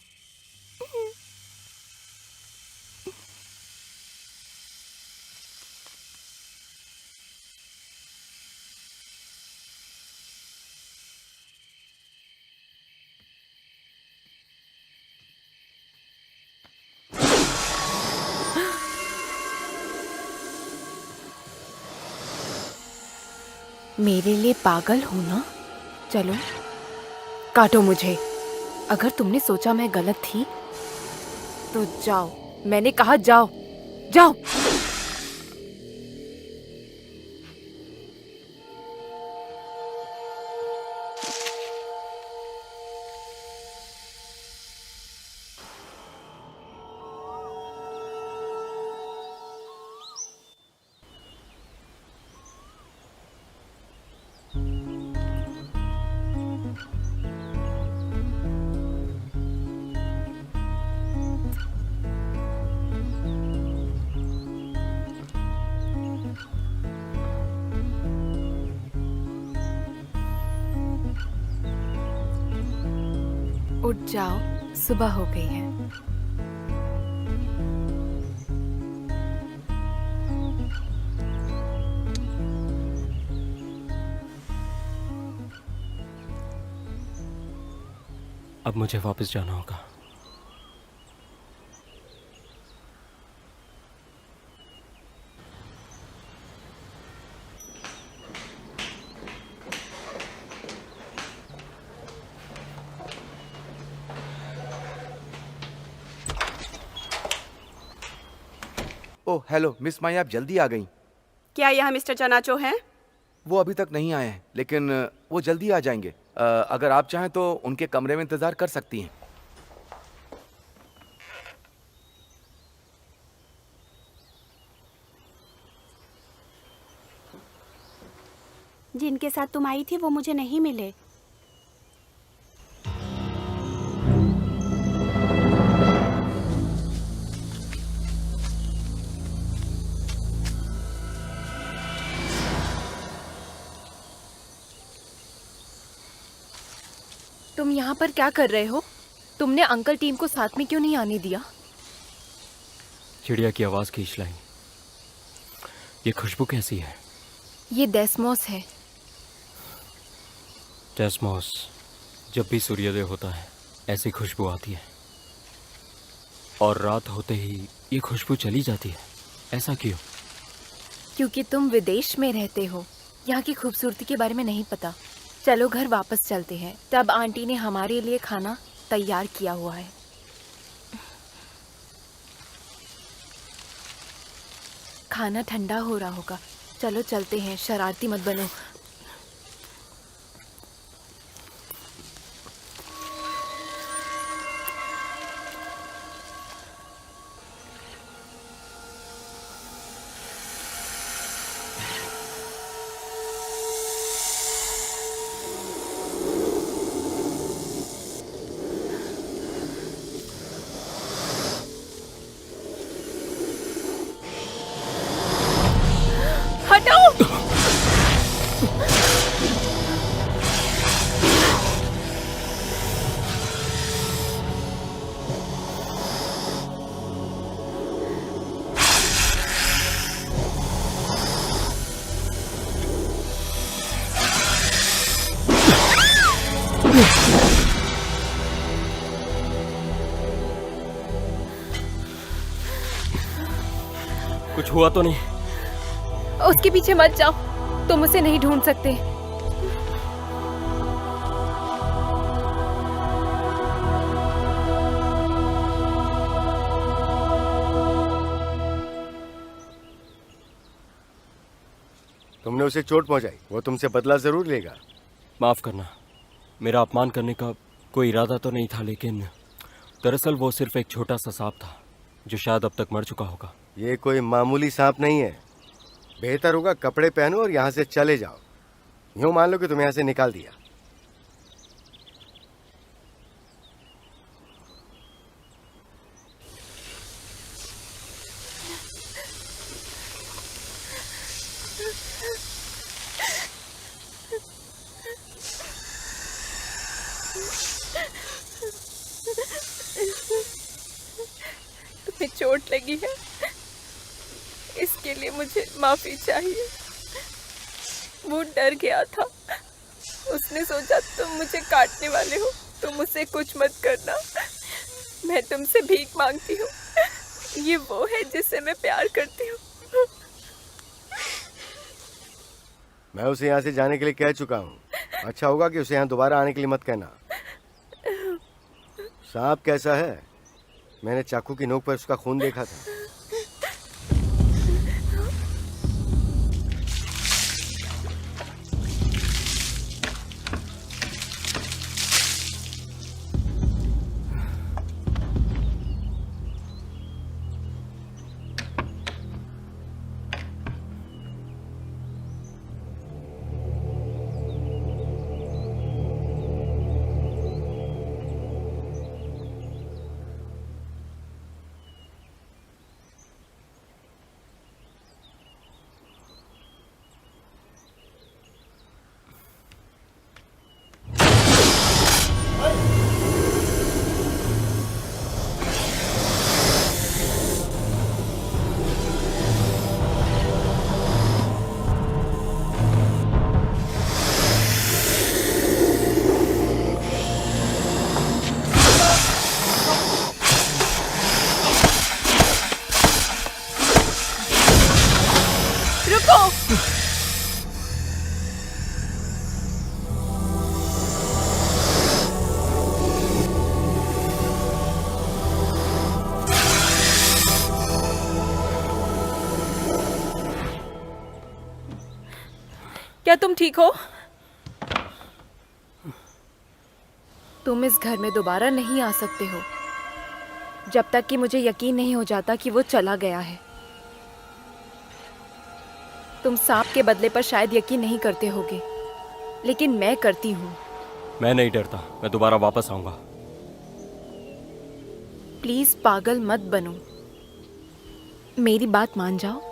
मेरे लिए पागल हो ना? चलो काटो मुझे। अगर तुमने सोचा मैं गलत थी तो जाओ, मैंने कहा जाओ जाओ। उठ जाओ, सुबह हो गई है। अब मुझे वापस जाना होगा। ओह हेलो मिस माई, आप जल्दी आ गई। क्या यहाँ मिस्टर चनाचो हैं? वो अभी तक नहीं आए हैं, लेकिन वो जल्दी आ जाएंगे। अगर आप चाहें तो उनके कमरे में इंतजार कर सकती हैं। जिनके साथ तुम आई थी वो मुझे नहीं मिले। तुम यहाँ पर क्या कर रहे हो? तुमने अंकल टीम को साथ में क्यों नहीं आने दिया? चिड़िया की आवाज खींच लाई। ये खुशबू कैसी है? ये डेस्मोस है। डेस्मोस, जब भी सूर्योदय होता है ऐसी खुशबू आती है, और रात होते ही ये खुशबू चली जाती है। ऐसा क्यों? क्योंकि तुम विदेश में रहते हो, यहाँ की खूबसूरती के बारे में नहीं पता। चलो घर वापस चलते हैं। तब आंटी ने हमारे लिए खाना तैयार किया हुआ है। खाना ठंडा हो रहा होगा। चलो चलते हैं, शरारती मत बनो। कुछ हुआ तो नहीं? उसके पीछे मत जाओ, तुम उसे नहीं ढूंढ सकते। तुमने उसे चोट पहुंचाई, वो तुमसे बदला जरूर लेगा। माफ करना, मेरा अपमान करने का कोई इरादा तो नहीं था, लेकिन दरअसल वो सिर्फ एक छोटा सा सांप था जो शायद अब तक मर चुका होगा। ये कोई मामूली सांप नहीं है। बेहतर होगा कपड़े पहनो और यहाँ से चले जाओ। यूं मान लो कि तुम्हें यहाँ से निकाल दिया। तुम्हें चोट लगी है, इसके लिए मुझे माफी चाहिए। वो डर गया था, उसने सोचा तुम मुझे काटने वाले हो। तुम उसे कुछ मत करना, मैं तुमसे भीख मांगती हूँ। ये वो है जिससे मैं प्यार करती हूँ। मैं उसे यहाँ से जाने के लिए कह चुका हूँ। अच्छा होगा कि उसे यहाँ दोबारा आने के लिए मत कहना। सांप कैसा है? मैंने चाकू की नोक पर उसका खून देखा था। क्या तुम ठीक हो? तुम इस घर में दोबारा नहीं आ सकते हो जब तक कि मुझे यकीन नहीं हो जाता कि वो चला गया है। तुम सांप के बदले पर शायद यकीन नहीं करते होगे, लेकिन मैं करती हूँ। मैं नहीं डरता, मैं दोबारा वापस आऊंगा। प्लीज पागल मत बनो, मेरी बात मान जाओ।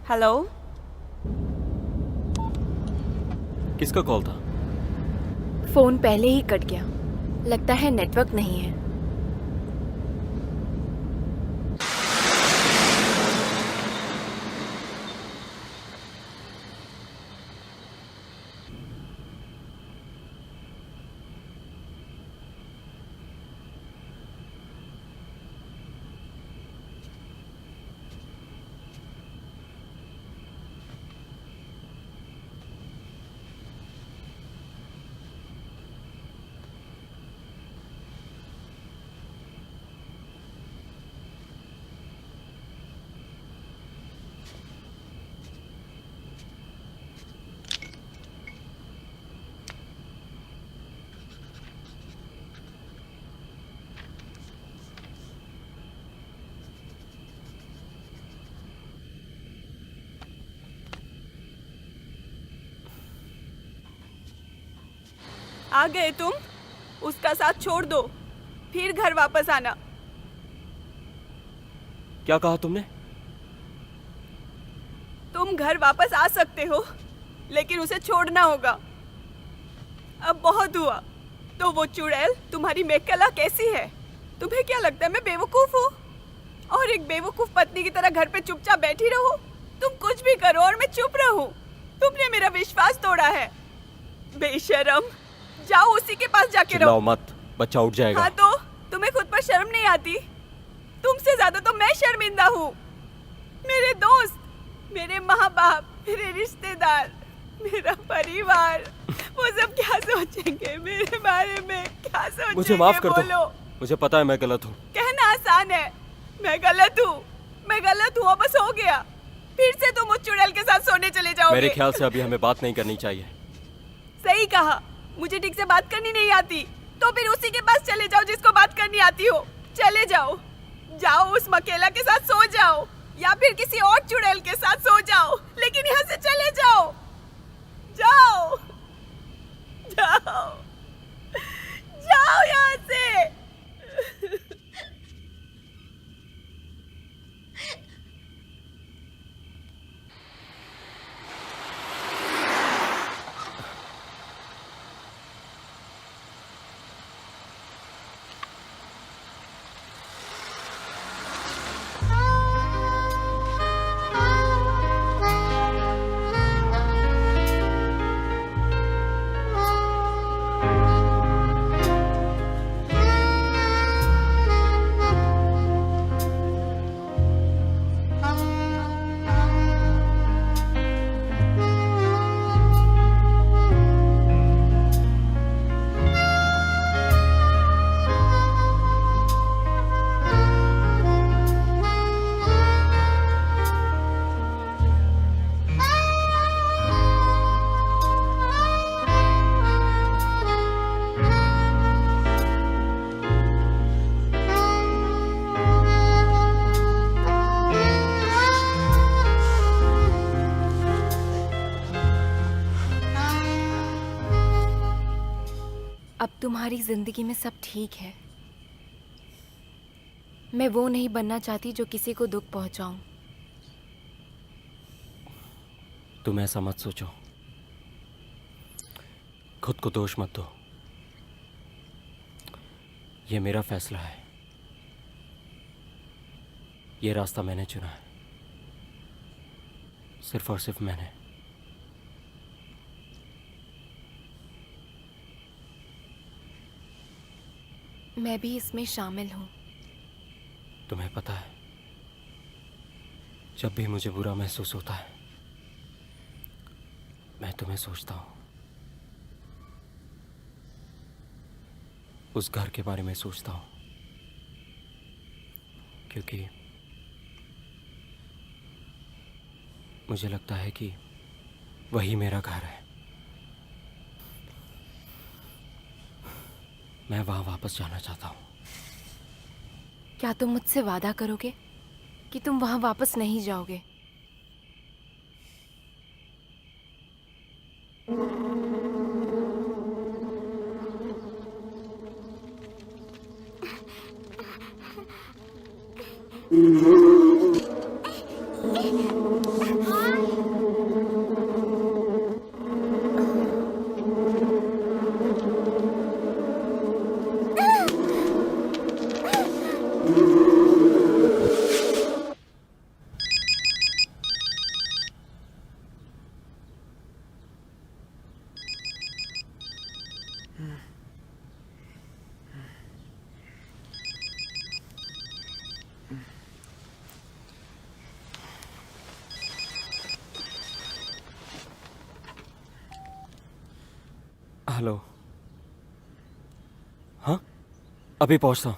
हेलो, किसका कॉल था? फोन पहले ही कट गया, लगता है नेटवर्क नहीं है। आ गए तुम? उसका साथ छोड़ दो, फिर घर वापस आना। क्या कहा तुमने? तुम घर वापस आ सकते हो, लेकिन उसे छोड़ना होगा। अब बहुत हुआ। तो वो चुड़ैल तुम्हारी मेघकला कैसी है? तुम्हें क्या लगता है मैं बेवकूफ हूँ? और एक बेवकूफ पत्नी की तरह घर पे चुपचाप बैठी रहो? तुम कुछ भी करो और मैं चुप रहूं? तुमने मेरा विश्वास तोड़ा है, बेशरम। जाओ उसी के पास जाके चिल्लाओ रहो। मत, बच्चा उठ जाएगा। हाँ तो तुम्हें खुद पर शर्म नहीं आती? तुमसे ज्यादा तो मैं शर्मिंदा हूँ। मेरे दोस्त, मेरे माँ बाप, मेरे रिश्तेदार, मेरा परिवार, वो सब क्या सोचेंगे मेरे बारे में? क्या सोचेंगे? मुझे माफ कर दो। बोलो। मुझे पता है मैं गलत हूँ। कहना आसान है, मैं गलत हूँ, मैं गलत हूँ, बस हो गया। फिर से तुम उस चुड़ैल के साथ सोने चले जाओगे। मेरे ख्याल से अभी हमें बात नहीं करनी चाहिए। सही कहा, मुझे ठीक से बात करनी नहीं आती। तो फिर उसी के पास चले जाओ जिसको बात करनी आती हो। चले जाओ, जाओ उस मकेला के साथ सो जाओ, या फिर किसी और चुड़ैल के साथ सो जाओ, लेकिन यहाँ से चले जाओ। जाओ जाओ जाओ यहाँ से। अब तुम्हारी जिंदगी में सब ठीक है। मैं वो नहीं बनना चाहती जो किसी को दुख पहुंचाऊं। तुम ऐसा मत सोचो, खुद को दोष मत दो। ये मेरा फैसला है, ये रास्ता मैंने चुना है, सिर्फ और सिर्फ मैंने। मैं भी इसमें शामिल हूँ। तुम्हें पता है, जब भी मुझे बुरा महसूस होता है मैं तुम्हें सोचता हूँ, उस घर के बारे में सोचता हूँ, क्योंकि मुझे लगता है कि वही मेरा घर है। मैं वहां वापस जाना चाहता हूँ। क्या तुम मुझसे वादा करोगे कि तुम वहां वापस नहीं जाओगे? हेलो। हाँ, अभी पहुंचता हूँ।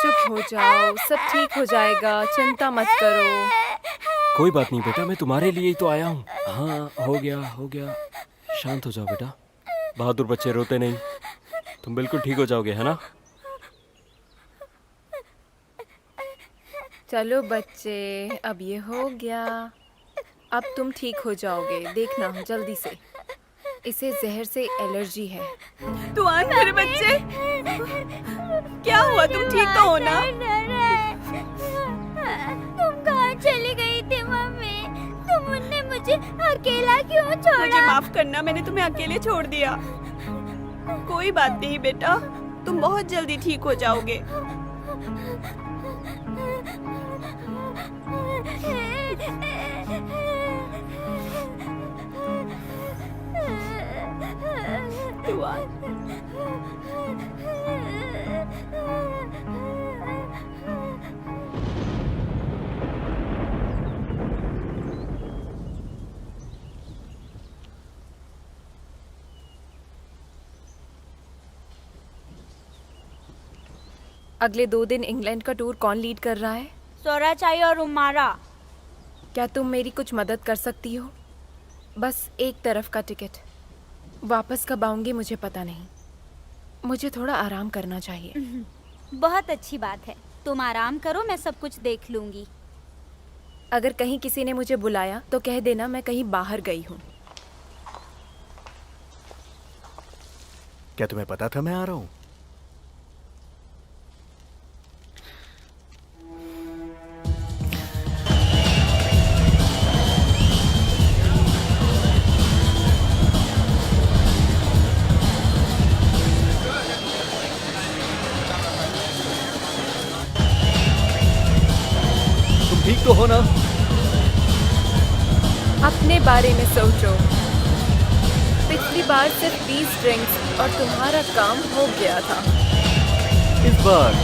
चुप हो जाओ, सब ठीक हो जाएगा, चिंता मत करो। कोई बात नहीं बेटा, मैं तुम्हारे लिए ही तो आया हूँ। हाँ, हो गया। शांत हो जाओ बेटा, बहादुर बच्चे रोते नहीं। तुम बिल्कुल ठीक हो जाओगे, है ना? चलो बच्चे, अब ये हो गया। अब तुम ठीक हो जाओगे, देखना जल्दी से। इसे जहर से एलर्जी है। तुआन मेरे बच्चे, क्या हुआ? तुम ठीक तो हो ना? तुम कहाँ चली गई थी मम्मी? तुमने मुझे अकेला क्यों छोड़ा? मुझे माफ करना, मैंने तुम्हें अकेले छोड़ दिया। कोई बात नहीं बेटा, तुम बहुत जल्दी ठीक हो जाओगे। तुआन, अगले 2 दिन इंग्लैंड का टूर कौन लीड कर रहा है? सोरा चाहिए और उमारा। क्या तुम मेरी कुछ मदद कर सकती हो? बस एक तरफ का टिकट। वापस कब आऊंगी मुझे पता नहीं। मुझे थोड़ा आराम करना चाहिए। बहुत अच्छी बात है, तुम आराम करो, मैं सब कुछ देख लूंगी। अगर कहीं किसी ने मुझे बुलाया तो कह देना मैं कहीं बाहर गई हूँ। क्या तुम्हें पता था मैं आ रहा हूँ? ठीक तो हो ना? अपने बारे में सोचो। पिछली बार सिर्फ 20 ड्रिंक्स और तुम्हारा काम हो गया था। इस बार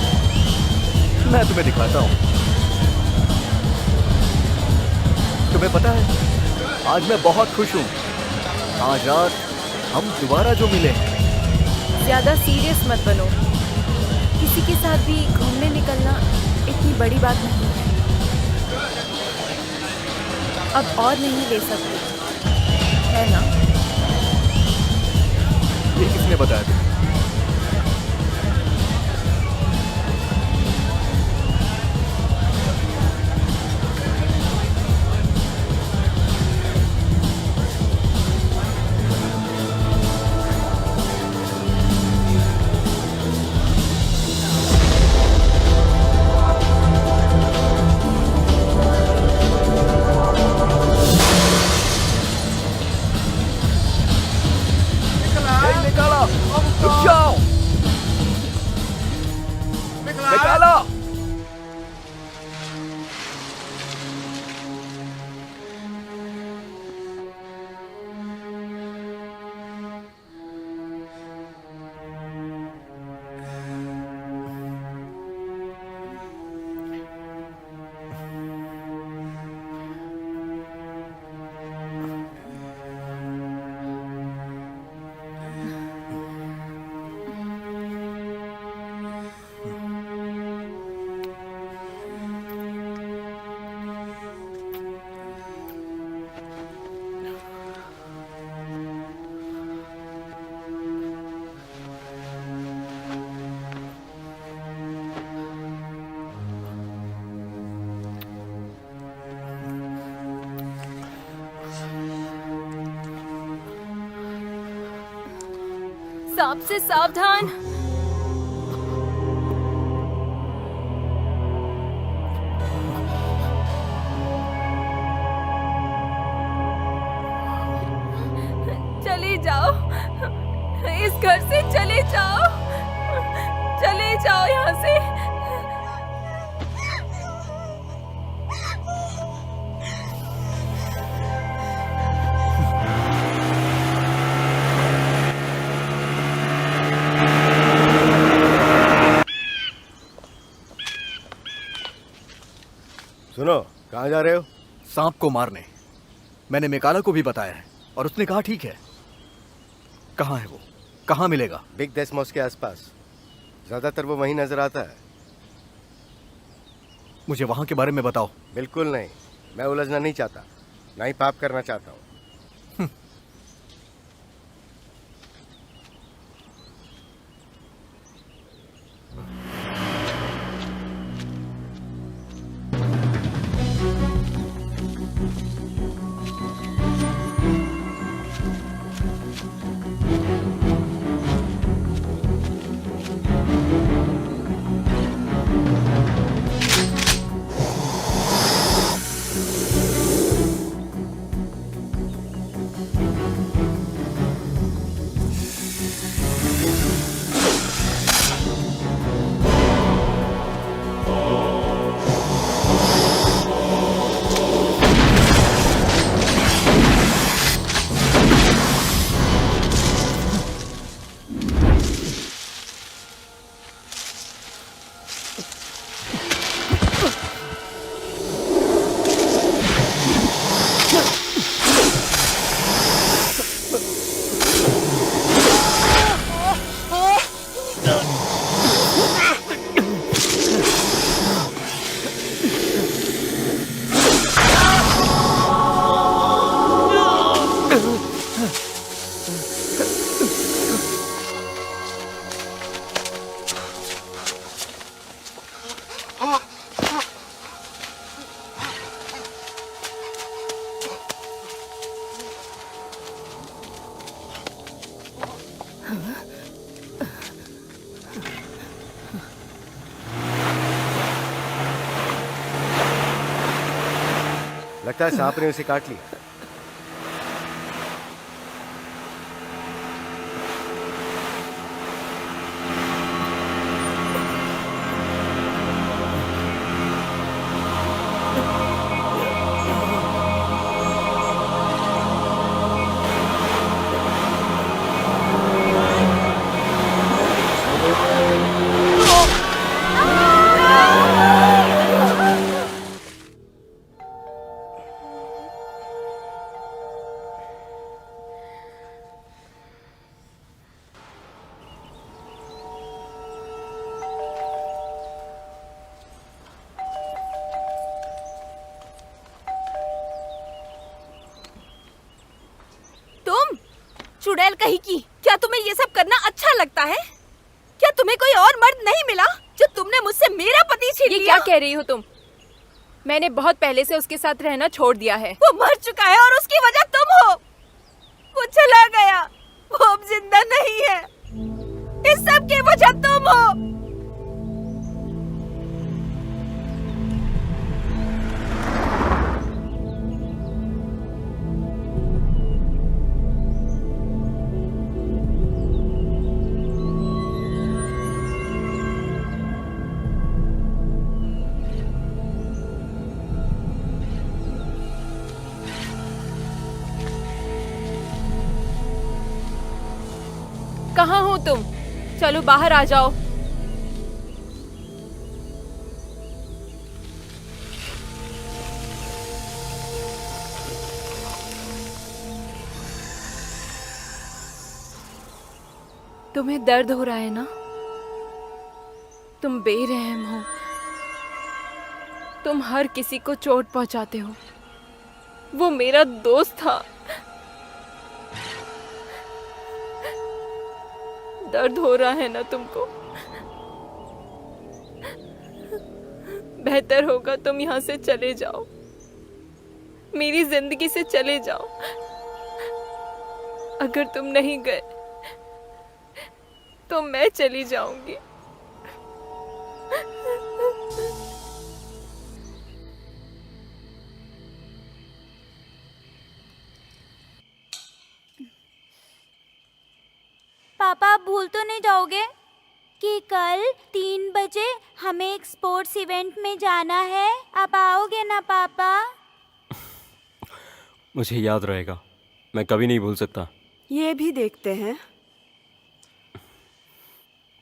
मैं तुम्हें दिखाता हूँ। तुम्हें पता है, आज मैं बहुत खुश हूँ। आज रात हम दोबारा जो मिले हैं। ज्यादा सीरियस मत बनो। किसी के साथ भी घूमने निकलना इतनी बड़ी बात नहीं है। अब और नहीं ले सकते, है ना? ये किसने बताया तुम्हें? सांप से सावधान। चले जाओ, इस घर से चले जाओ, चले जाओ यहाँ से। सुनो, कहाँ जा रहे हो? सांप को मारने। मैंने मेकाला को भी बताया है और उसने कहा ठीक है। कहाँ है वो? कहाँ मिलेगा? बिग डेस्मोस के आसपास। ज्यादातर वो वहीं नजर आता है। मुझे वहां के बारे में बताओ। बिल्कुल नहीं, मैं उलझना नहीं चाहता, ना ही पाप करना चाहता हूँ। लगता है सांप ने उसे काट लिया। चुड़ैल कहीं की, क्या तुम्हें ये सब करना अच्छा लगता है? क्या तुम्हें कोई और मर्द नहीं मिला जो तुमने मुझसे मेरा पति छीन लिया? ये क्या कह रही हो तुम? मैंने बहुत पहले से उसके साथ रहना छोड़ दिया है। वो मर चुका है और उसकी वजह तुम हो। वो चला गया, वो अब जिंदा नहीं है। इस सब की वजह तुम हो। कहाँ हो तुम? चलो बाहर आ जाओ। तुम्हें दर्द हो रहा है ना? तुम बेरहम हो। तुम हर किसी को चोट पहुंचाते हो। वो मेरा दोस्त था। दर्द हो रहा है ना तुमको? बेहतर होगा तुम यहाँ से चले जाओ, मेरी जिंदगी से चले जाओ। अगर तुम नहीं गए तो मैं चली जाऊंगी। पापा, आप भूल तो नहीं जाओगे कि कल 3 बजे हमें एक स्पोर्ट्स इवेंट में जाना है? आप आओगे ना पापा? मुझे याद रहेगा, मैं कभी नहीं भूल सकता। ये भी देखते हैं।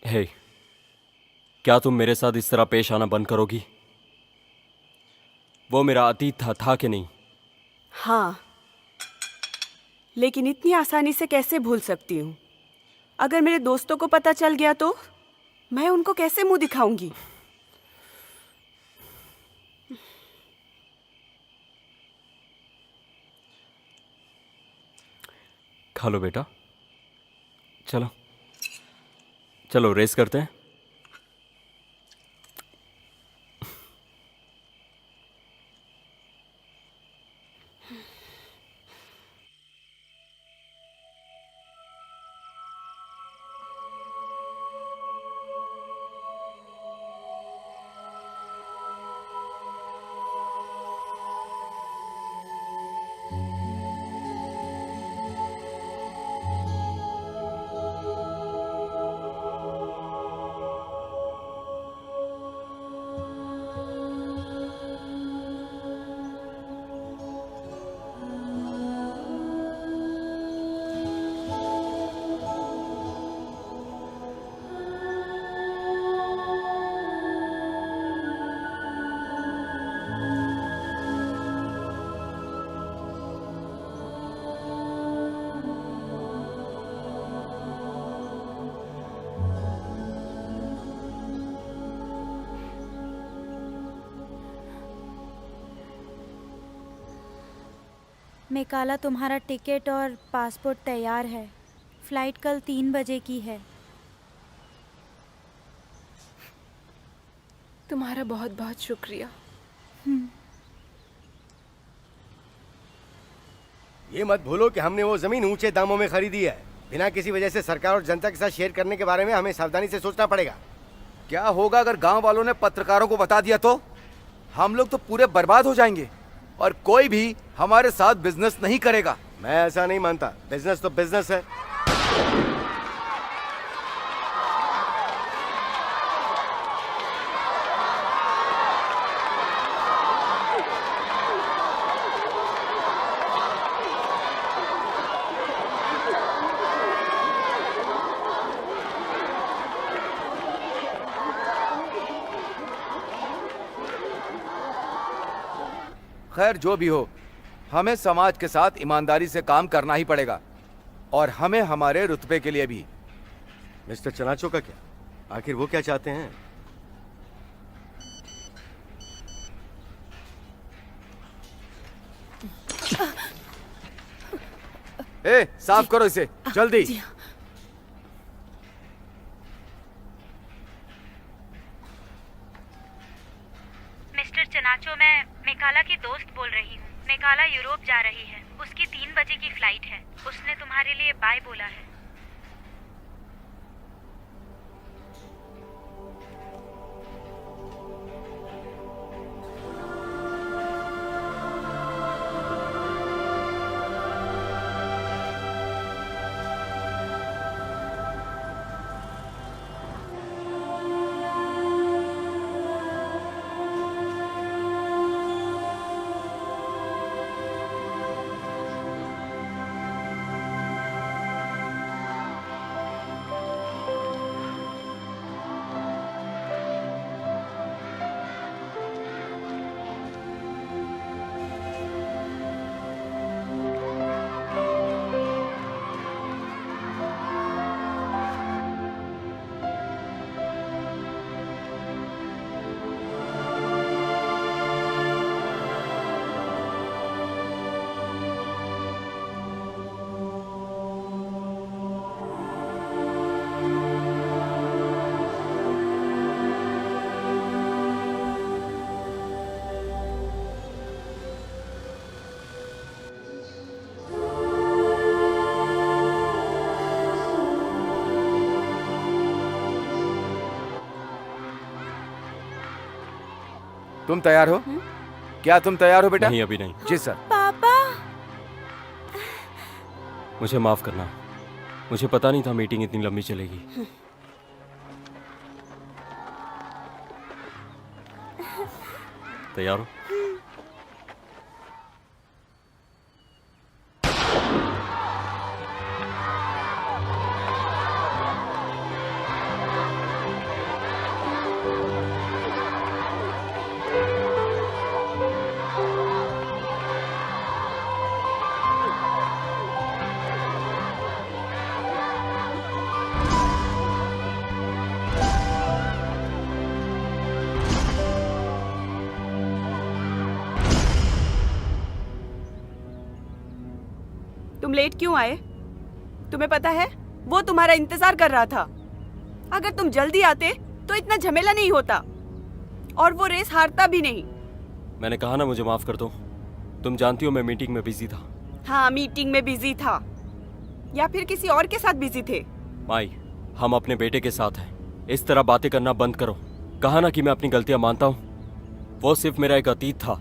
हे, क्या तुम मेरे साथ इस तरह पेश आना बंद करोगी? वो मेरा अतीत था कि नहीं? हाँ, लेकिन इतनी आसानी से कैसे भूल सकती हूँ? अगर मेरे दोस्तों को पता चल गया तो मैं उनको कैसे मुंह दिखाऊंगी? खा लो बेटा, चलो चलो रेस करते हैं। मेकाला, तुम्हारा टिकट और पासपोर्ट तैयार है। फ्लाइट कल 3 बजे की है। तुम्हारा बहुत बहुत शुक्रिया। ये मत भूलो कि हमने वो जमीन ऊंचे दामों में खरीदी है। बिना किसी वजह से सरकार और जनता के साथ शेयर करने के बारे में हमें सावधानी से सोचना पड़ेगा। क्या होगा अगर गांव वालों ने पत्रकारों को बता दिया तो? हम लोग तो पूरे बर्बाद हो जाएंगे। और कोई भी हमारे साथ बिजनेस नहीं करेगा। मैं ऐसा नहीं मानता, बिजनेस तो बिजनेस है। खैर जो भी हो, हमें समाज के साथ ईमानदारी से काम करना ही पड़ेगा और हमें हमारे रुतबे के लिए भी। मिस्टर चनाचो का क्या? आखिर वो क्या चाहते हैं? ए, साफ करो इसे जल्दी। मिस्टर चनाचो, मैं मेकाला की दोस्त बोल रही हूँ। मेकाला यूरोप जा रही है, उसकी 3 बजे की फ्लाइट है। उसने तुम्हारे लिए बाय बोला है। तुम तैयार हो? क्या तुम तैयार हो बेटा? नहीं, अभी नहीं। जी सर। पापा, मुझे माफ करना, मुझे पता नहीं था मीटिंग इतनी लंबी चलेगी। तैयार हो? तुम लेट क्यों आए? तुम्हें पता है वो तुम्हारा इंतजार कर रहा था। अगर तुम जल्दी आते तो इतना झमेला नहीं होता और वो रेस हारता भी नहीं। मैंने कहा ना मुझे माफ कर दो। तुम जानती हो मैं मीटिंग में बिजी था। हाँ, मीटिंग में बिजी था या फिर किसी और के साथ बिजी थे? माई, हम अपने बेटे के साथ हैं। इस तरह बातें करना बंद करो। कहा ना कि मैं अपनी गलतियां मानता हूँ। वो सिर्फ मेरा एक अतीत था।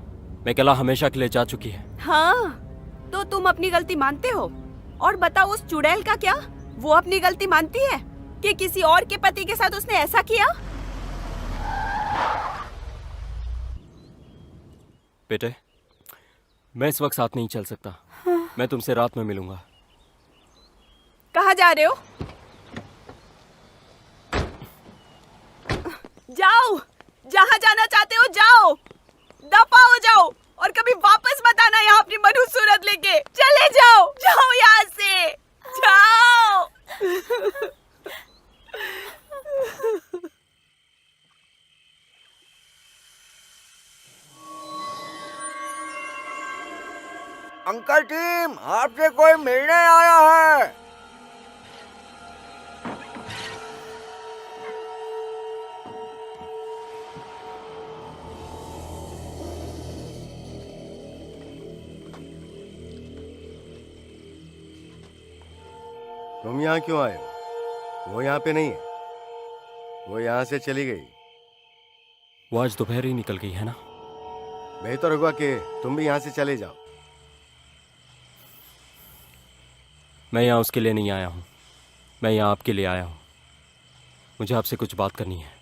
मेकला हमेशा के लिए जा चुकी है। हाँ, तो तुम अपनी गलती मानते हो? और बताओ उस चुड़ैल का क्या? वो अपनी गलती मानती है कि किसी और के पति के साथ उसने ऐसा किया? बेटे, मैं इस वक्त साथ नहीं चल सकता। मैं तुमसे रात में मिलूंगा। कहाँ जा रहे हो? जाओ, जहाँ जाना चाहते हो जाओ, दफा हो जाओ और कभी वापस मत आना यहाँ अपनी मधुर सूरत लेके। चले जाओ, जाओ यहाँ से, जाओ। अंकल टीम, आपसे कोई मिलने आया है। तुम यहाँ क्यों आए हो? वो यहाँ पे नहीं है, वो यहाँ से चली गई। वो आज दोपहर ही निकल गई है ना? बेहतर होगा कि तुम भी यहाँ से चले जाओ। मैं यहाँ उसके लिए नहीं आया हूँ, मैं यहाँ आपके लिए आया हूँ। मुझे आपसे कुछ बात करनी है।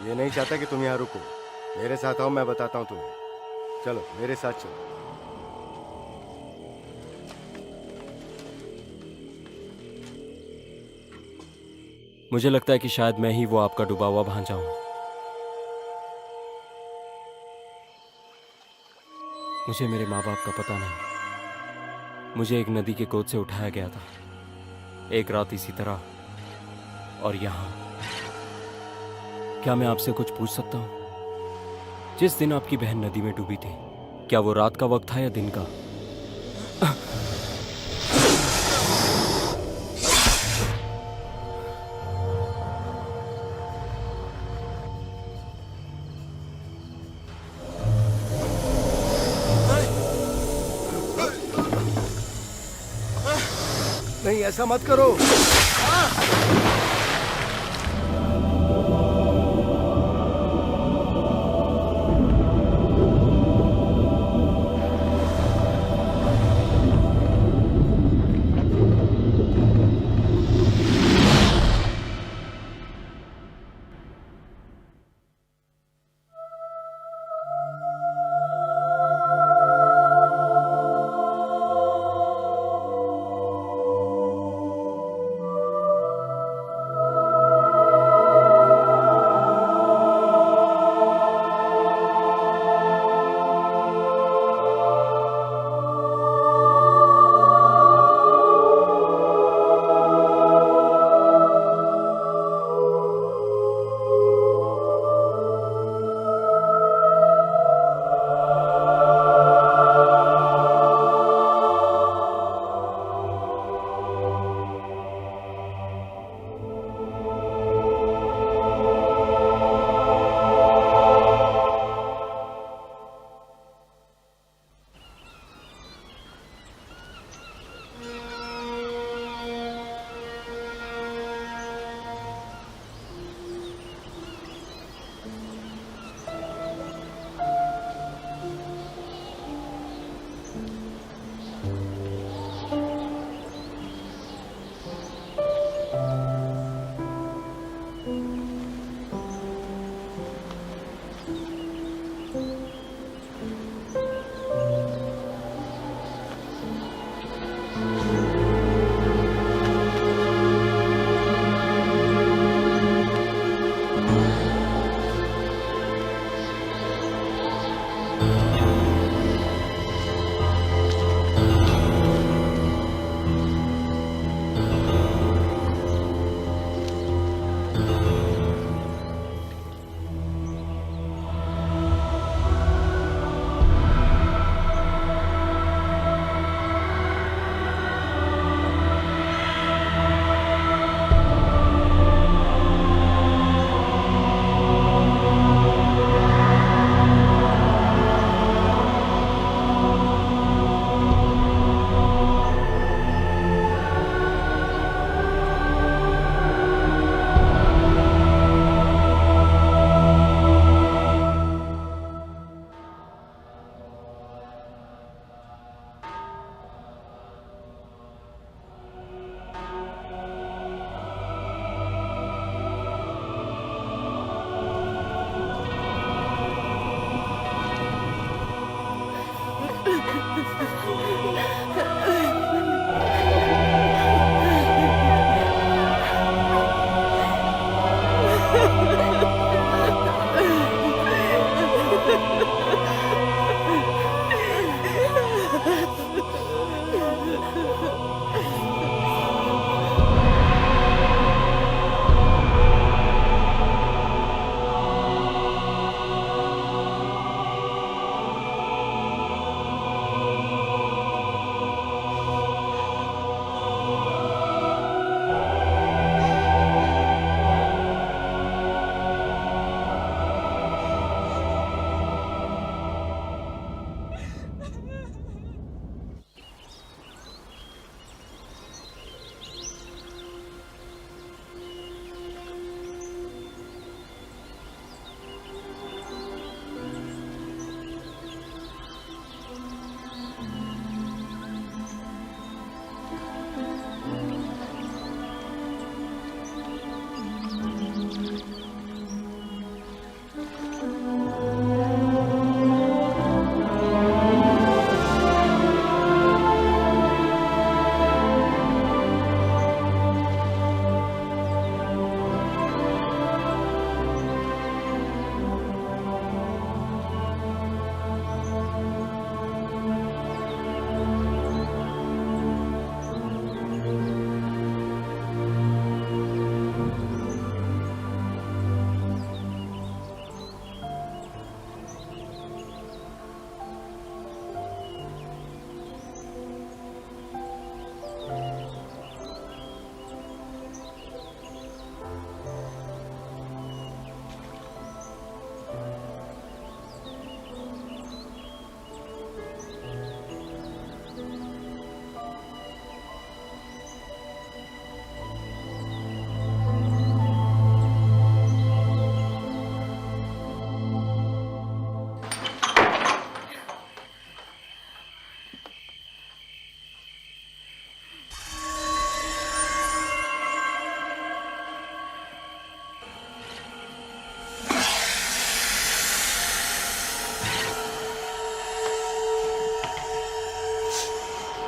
ये नहीं चाहता कि तुम यहाँ रुको। मेरे साथ आओ, मैं बताता हूँ तुम्हें। चलो मेरे साथ चलो। मुझे लगता है कि शायद मैं ही वो आपका डूबा हुआ भांजा हूं। मुझे मेरे माँ बाप का पता नहीं। मुझे एक नदी के गोद से उठाया गया था, एक रात इसी तरह, और यहाँ। क्या मैं आपसे कुछ पूछ सकता हूँ? जिस दिन आपकी बहन नदी में डूबी थी, क्या वो रात का वक्त था या दिन का? नहीं, ऐसा मत करो।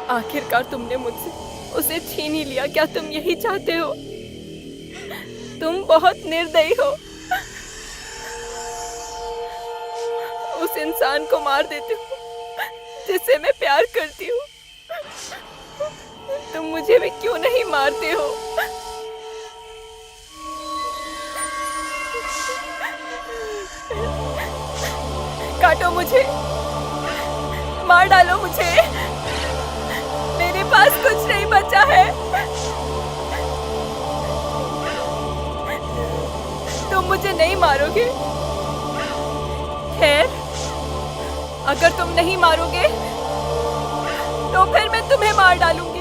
आखिरकार तुमने मुझसे उसे छीन ही लिया। क्या तुम यही चाहते हो? तुम बहुत निर्दयी हो। उस इंसान को मार देते हो जिससे मैं प्यार करती हूँ। तुम मुझे भी क्यों नहीं मारते हो? काटो मुझे, मार डालो मुझे, मेरे पास कुछ नहीं बचा है। तुम मुझे नहीं मारोगे? खैर, अगर तुम नहीं मारोगे तो फिर मैं तुम्हें मार डालूंगी।